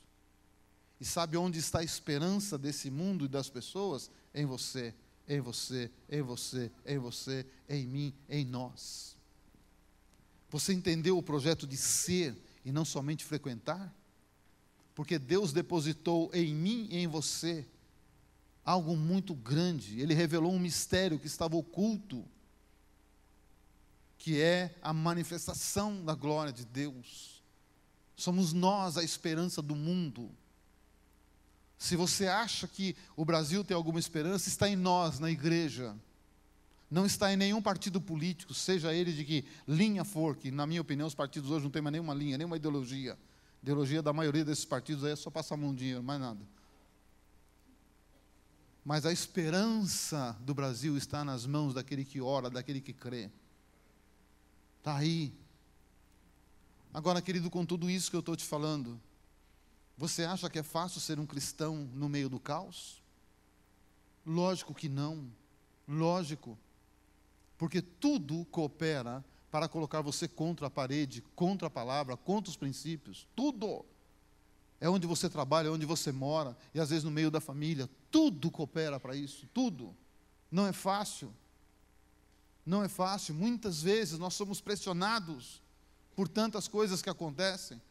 E sabe onde está a esperança desse mundo e das pessoas? Em você, em você, em você, em você, em mim, em nós. Você entendeu o projeto de ser e não somente frequentar? Porque Deus depositou em mim e em você algo muito grande. Ele revelou um mistério que estava oculto, que é a manifestação da glória de Deus. Somos nós a esperança do mundo. Se você acha que o Brasil tem alguma esperança, está em nós, na igreja. Não está em nenhum partido político, seja ele de que linha for, que na minha opinião os partidos hoje não têm mais nenhuma linha, nenhuma ideologia. A ideologia da maioria desses partidos aí é só passar a mão dinheiro, mais nada. Mas a esperança do Brasil está nas mãos daquele que ora, daquele que crê. Está aí. Agora, querido, com tudo isso que eu estou te falando, você acha que é fácil ser um cristão no meio do caos? Lógico que não. Lógico. Porque tudo coopera para colocar você contra a parede, contra a palavra, contra os princípios. Tudo. É onde você trabalha, é onde você mora, e às vezes no meio da família. Tudo coopera para isso, tudo. Não é fácil. Não é fácil. Muitas vezes nós somos pressionados por tantas coisas que acontecem.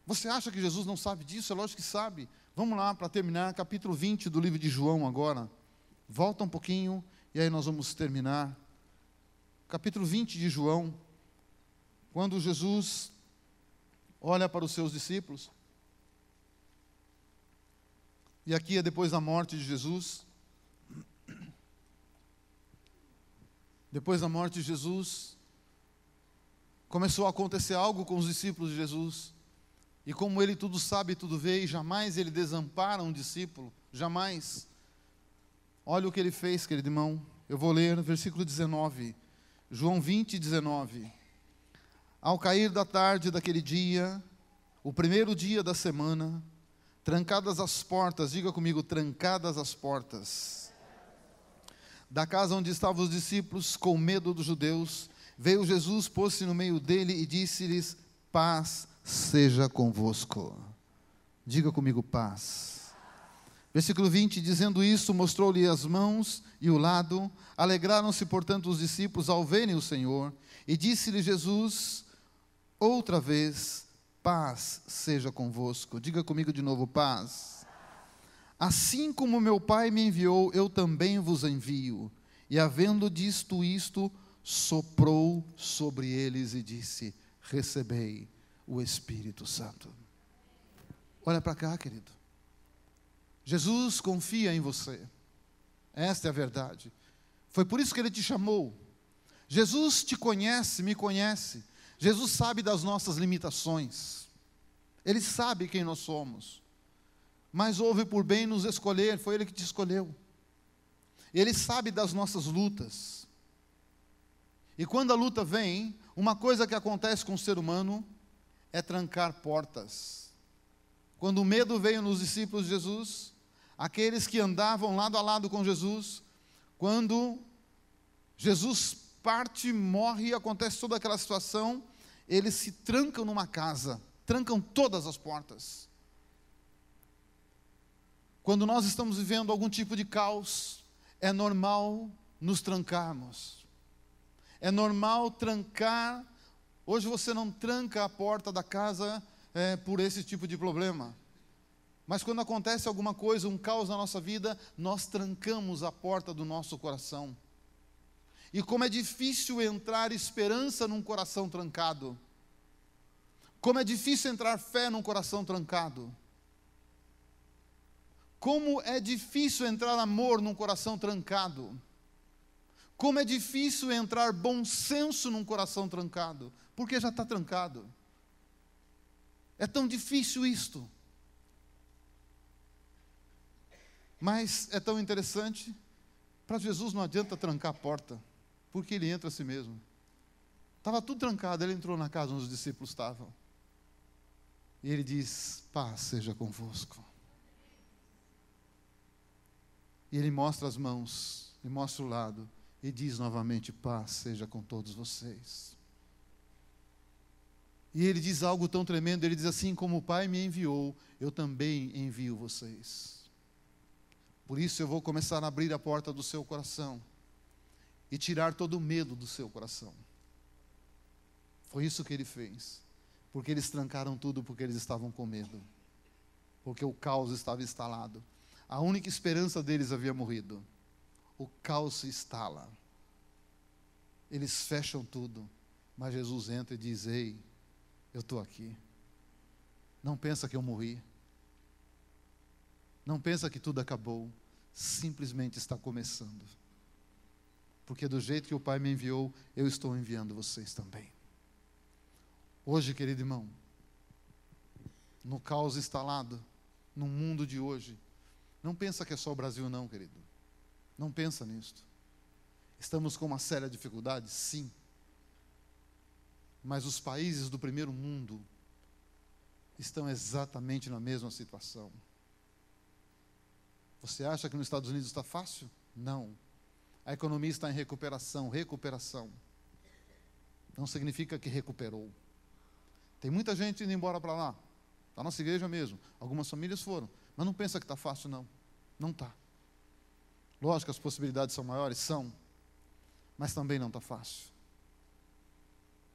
Você acha que Jesus não sabe disso? É lógico que sabe. Vamos lá, para terminar, capítulo 20 do livro de João agora. Volta um pouquinho, e aí nós vamos terminar. capítulo 20 de João, quando Jesus olha para os seus discípulos, e aqui é depois da morte de Jesus. Depois da morte de Jesus, começou a acontecer algo com os discípulos de Jesus. E como ele tudo sabe, tudo vê, e jamais ele desampara um discípulo, jamais. Olha o que ele fez, querido irmão. Eu vou ler no versículo 19, João 20, 19. Ao cair da tarde daquele dia, o primeiro dia da semana, trancadas as portas, diga comigo, trancadas as portas, da casa onde estavam os discípulos, com medo dos judeus, veio Jesus, pôs-se no meio dele e disse-lhes: paz seja convosco. Diga comigo, paz. Versículo 20, dizendo isso, mostrou-lhe as mãos e o lado. Alegraram-se, portanto, os discípulos ao verem o Senhor. E disse-lhe Jesus, outra vez: paz seja convosco. Diga comigo de novo, paz. Assim como meu Pai me enviou, eu também vos envio. E havendo dito isto, soprou sobre eles e disse: recebei o Espírito Santo. Olha para cá, querido. Jesus confia em você. Esta é a verdade. Foi por isso que Ele te chamou. Jesus te conhece, me conhece. Jesus sabe das nossas limitações. Ele sabe quem nós somos. Mas houve por bem nos escolher, foi Ele que te escolheu. Ele sabe das nossas lutas. E quando a luta vem, uma coisa que acontece com o ser humano é trancar portas. Quando o medo veio nos discípulos de Jesus, aqueles que andavam lado a lado com Jesus, quando Jesus parte, morre e acontece toda aquela situação, eles se trancam numa casa, trancam todas as portas. Quando nós estamos vivendo algum tipo de caos, é normal nos trancarmos. É normal trancar. Hoje você não tranca a porta da casa por esse tipo de problema. Mas quando acontece alguma coisa, um caos na nossa vida, nós trancamos a porta do nosso coração. E como é difícil entrar esperança num coração trancado. Como é difícil entrar fé num coração trancado. Como é difícil entrar amor num coração trancado. Como é difícil entrar bom senso num coração trancado. Porque já está trancado. É tão difícil isto. Mas é tão interessante. Para Jesus não adianta trancar a porta. Porque Ele entra a si mesmo. Estava tudo trancado, Ele entrou na casa onde os discípulos estavam. E Ele diz: paz seja convosco. E Ele mostra as mãos, e mostra o lado, e diz novamente: paz seja com todos vocês. E Ele diz algo tão tremendo, Ele diz assim: como o Pai me enviou, eu também envio vocês. Por isso eu vou começar a abrir a porta do seu coração, e tirar todo o medo do seu coração. Foi isso que Ele fez. Porque eles trancaram tudo, porque eles estavam com medo. Porque o caos estava instalado. A única esperança deles havia morrido. O caos se instala. Eles fecham tudo. Mas Jesus entra e diz: ei, eu estou aqui. Não pensa que eu morri. Não pensa que tudo acabou. Simplesmente está começando. Porque do jeito que o Pai me enviou, eu estou enviando vocês também. Hoje, querido irmão, no caos instalado, no mundo de hoje, não pensa que é só o Brasil não, querido. Não pensa nisto. Estamos com uma séria dificuldade, sim. Mas os países do primeiro mundo estão exatamente na mesma situação. Você acha que nos Estados Unidos está fácil? Não. A economia está em recuperação. Não significa que recuperou. Tem muita gente indo embora para lá. Da nossa igreja mesmo. Algumas famílias foram. Mas não pensa que está fácil, não. Não está. Lógico que as possibilidades são maiores, são. Mas também não está fácil.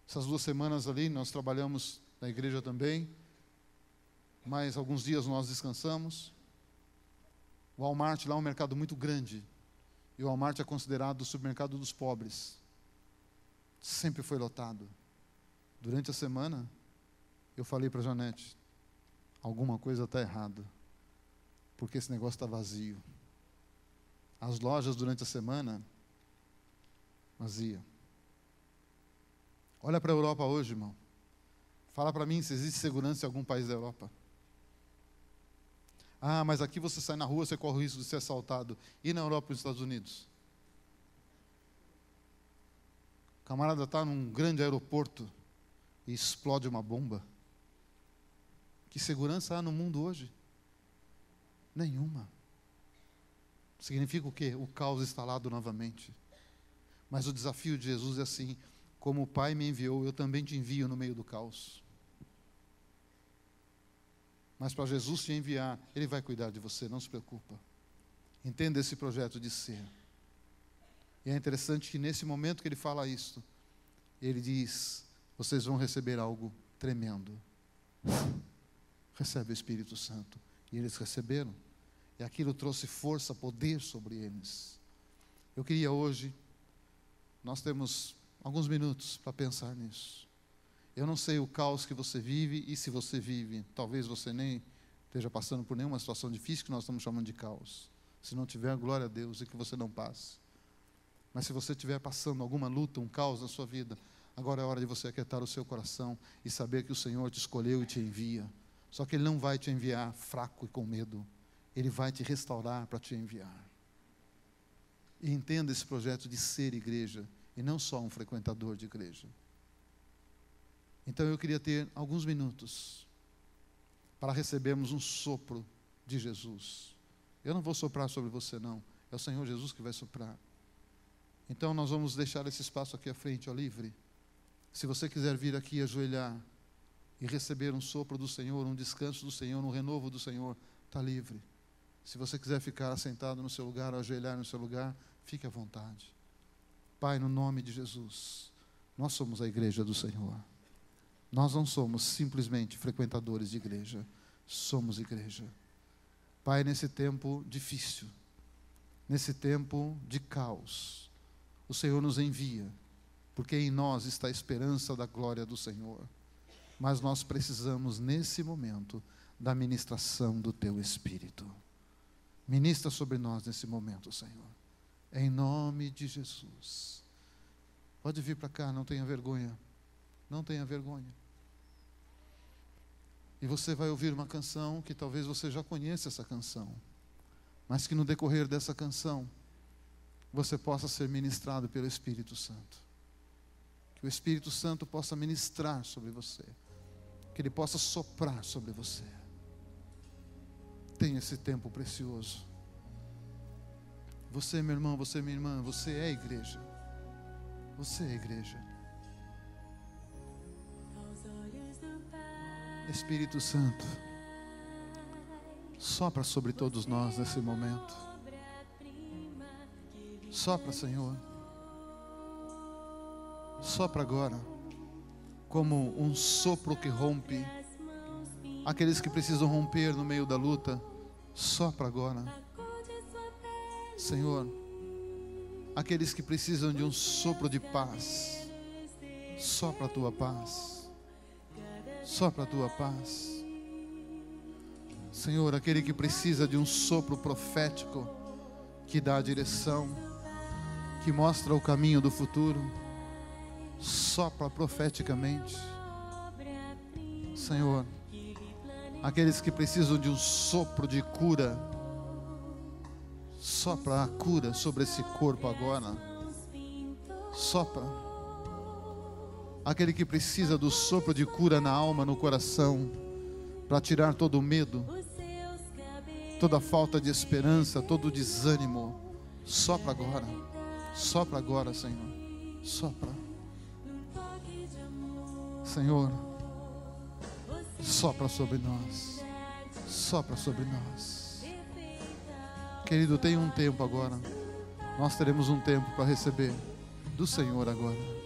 Essas 2 semanas ali, nós trabalhamos na igreja também. Mas alguns dias nós descansamos. O Walmart lá é um mercado muito grande. E o Walmart é considerado o supermercado dos pobres. Sempre foi lotado. Durante a semana, eu falei para a Janete, alguma coisa está errada, porque esse negócio está vazio. As lojas durante a semana, vazia. Olha para a Europa hoje, irmão. Fala para mim se existe segurança em algum país da Europa. Ah, mas aqui você sai na rua, você corre o risco de ser assaltado. E na Europa e nos Estados Unidos? O camarada está num grande aeroporto e explode uma bomba. Que segurança há no mundo hoje? Nenhuma. Significa o quê? O caos instalado novamente. Mas o desafio de Jesus é assim: como o Pai me enviou, eu também te envio no meio do caos. Mas para Jesus te enviar, Ele vai cuidar de você, não se preocupa. Entenda esse projeto de ser. E é interessante que nesse momento que Ele fala isso, Ele diz, vocês vão receber algo tremendo. Recebe o Espírito Santo. E eles receberam. E aquilo trouxe força, poder sobre eles. Eu queria hoje, nós temos alguns minutos para pensar nisso. Eu não sei o caos que você vive, e se você vive, talvez você nem esteja passando por nenhuma situação difícil que nós estamos chamando de caos. Se não tiver, glória a Deus, e que você não passe. Mas se você estiver passando alguma luta, um caos na sua vida, agora é hora de você aquietar o seu coração e saber que o Senhor te escolheu e te envia. Só que Ele não vai te enviar fraco e com medo. Ele vai te restaurar para te enviar. E entenda esse projeto de ser igreja, e não só um frequentador de igreja. Então eu queria ter alguns minutos para recebermos um sopro de Jesus. Eu não vou soprar sobre você, não. É o Senhor Jesus que vai soprar. Então nós vamos deixar esse espaço aqui à frente, ó, livre. Se você quiser vir aqui ajoelhar e receber um sopro do Senhor, um descanso do Senhor, um renovo do Senhor, está livre. Se você quiser ficar assentado no seu lugar, ajoelhar no seu lugar, fique à vontade. Pai, no nome de Jesus, nós somos a igreja do Senhor. Nós não somos simplesmente frequentadores de igreja, somos igreja. Pai, nesse tempo difícil, nesse tempo de caos, o Senhor nos envia, porque em nós está a esperança da glória do Senhor. Mas nós precisamos, nesse momento, da ministração do Teu Espírito. Ministra sobre nós nesse momento, Senhor. Em nome de Jesus. Pode vir para cá, não tenha vergonha. Não tenha vergonha. E você vai ouvir uma canção que talvez você já conheça essa canção, mas que no decorrer dessa canção você possa ser ministrado pelo Espírito Santo. Que o Espírito Santo possa ministrar sobre você. Que Ele possa soprar sobre você. Tenha esse tempo precioso. Você, meu irmão, você, minha irmã, você é a igreja. Você é a igreja. Espírito Santo, sopra sobre todos nós nesse momento. Sopra, Senhor. Sopra agora, como um sopro que rompe. Aqueles que precisam romper no meio da luta, sopra agora. Senhor, aqueles que precisam de um sopro de paz, sopra a Tua paz. Sopra a Tua paz. Senhor, aquele que precisa de um sopro profético, que dá a direção, que mostra o caminho do futuro, sopra profeticamente. Senhor, aqueles que precisam de um sopro de cura, sopra a cura sobre esse corpo agora. Sopra. Aquele que precisa do sopro de cura na alma, no coração, para tirar todo o medo, toda falta de esperança, todo o desânimo, sopra agora, Senhor, sopra. Senhor, sopra sobre nós, sopra sobre nós. Querido, tem um tempo agora, nós teremos um tempo para receber do Senhor agora.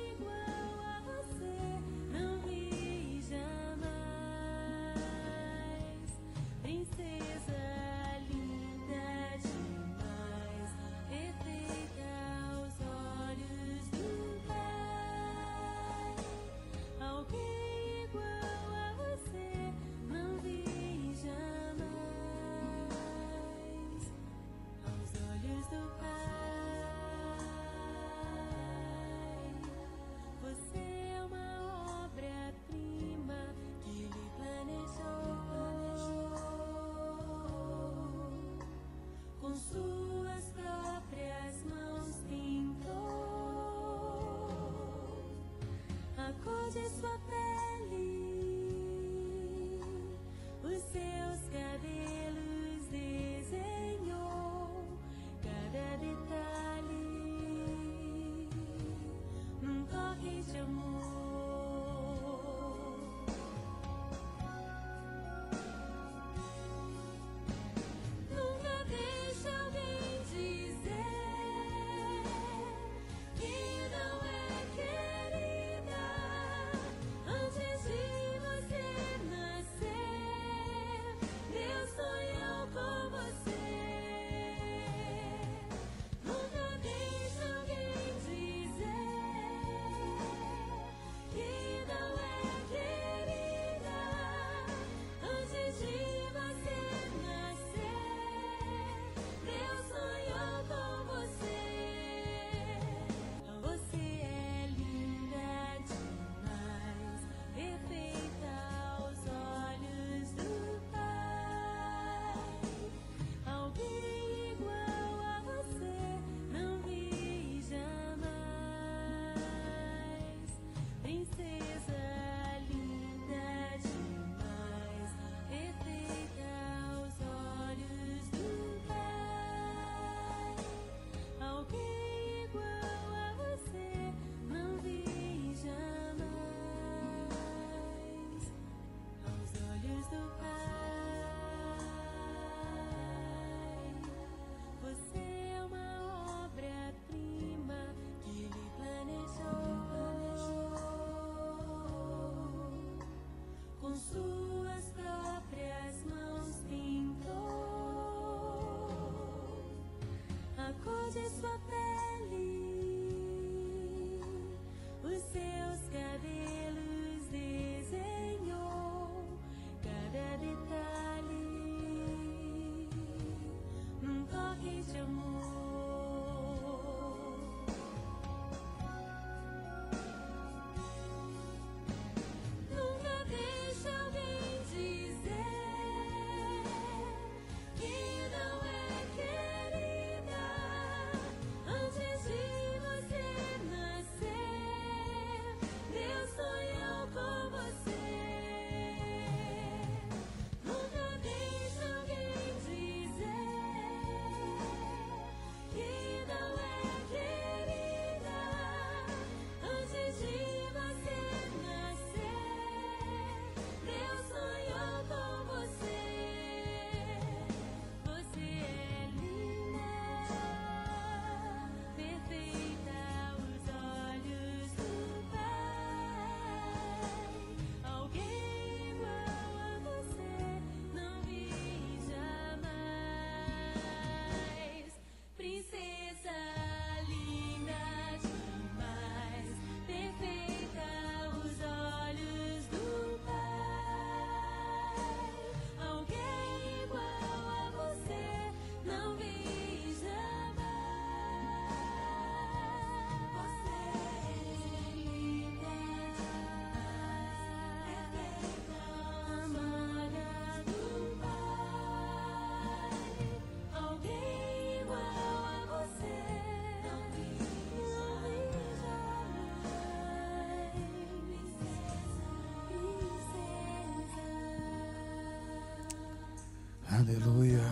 Aleluia.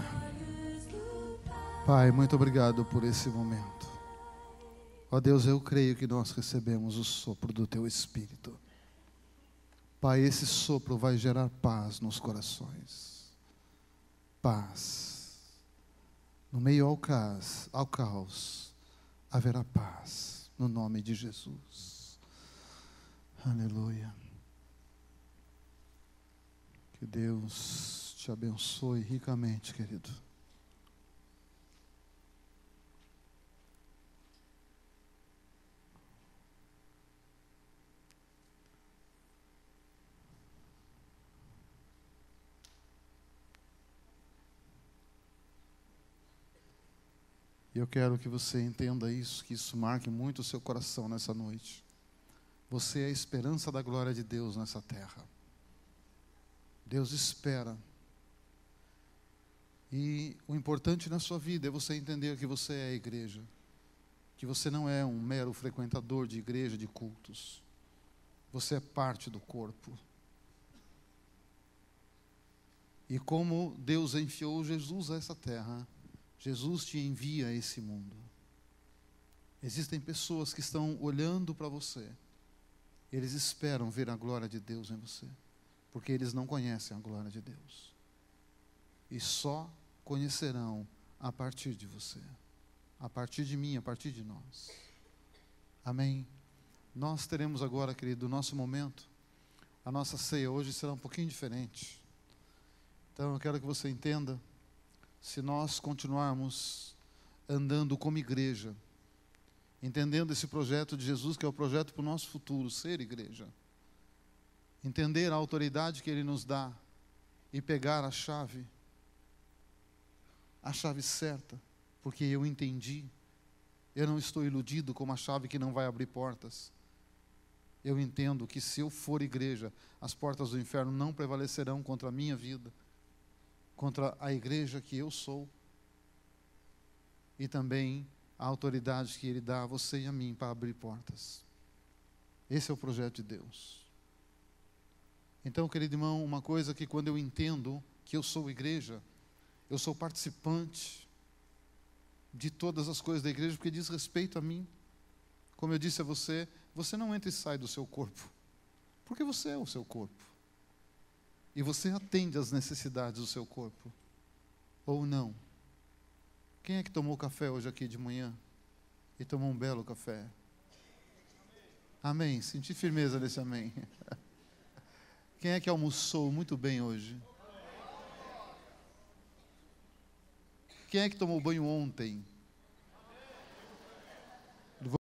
Pai, muito obrigado por esse momento. Ó Deus, eu creio que nós recebemos o sopro do Teu Espírito. Pai, esse sopro vai gerar paz nos corações. Paz. No meio ao caos, haverá paz. No nome de Jesus. Aleluia. Que Deus te abençoe ricamente, querido. E eu quero que você entenda isso, que isso marque muito o seu coração nessa noite. Você é a esperança da glória de Deus nessa terra. Deus espera. E o importante na sua vida é você entender que você é a igreja. Que você não é um mero frequentador de igreja, de cultos. Você é parte do corpo. E como Deus enviou Jesus a essa terra, Jesus te envia a esse mundo. Existem pessoas que estão olhando para você. Eles esperam ver a glória de Deus em você. Porque eles não conhecem a glória de Deus. E só conhecerão a partir de você. A partir de mim, a partir de nós. Amém? Nós teremos agora, querido, o nosso momento. A nossa ceia hoje será um pouquinho diferente. Então eu quero que você entenda. Se nós continuarmos andando como igreja, entendendo esse projeto de Jesus, que é o projeto para o nosso futuro, ser igreja, entender a autoridade que Ele nos dá e pegar a chave certa, porque eu entendi, eu não estou iludido com uma chave que não vai abrir portas. Eu entendo que se eu for igreja, as portas do inferno não prevalecerão contra a minha vida, contra a igreja que eu sou, e também a autoridade que Ele dá a você e a mim para abrir portas. Esse é o projeto de Deus. Então, querido irmão, uma coisa que quando eu entendo que eu sou igreja, eu sou participante de todas as coisas da igreja, porque diz respeito a mim. Como eu disse a você, você não entra e sai do seu corpo, porque você é o seu corpo. E você atende às necessidades do seu corpo, ou não? Quem é que tomou café hoje aqui de manhã? E tomou um belo café? Amém? Senti firmeza nesse amém. Quem é que almoçou muito bem hoje? Quem é que tomou banho ontem?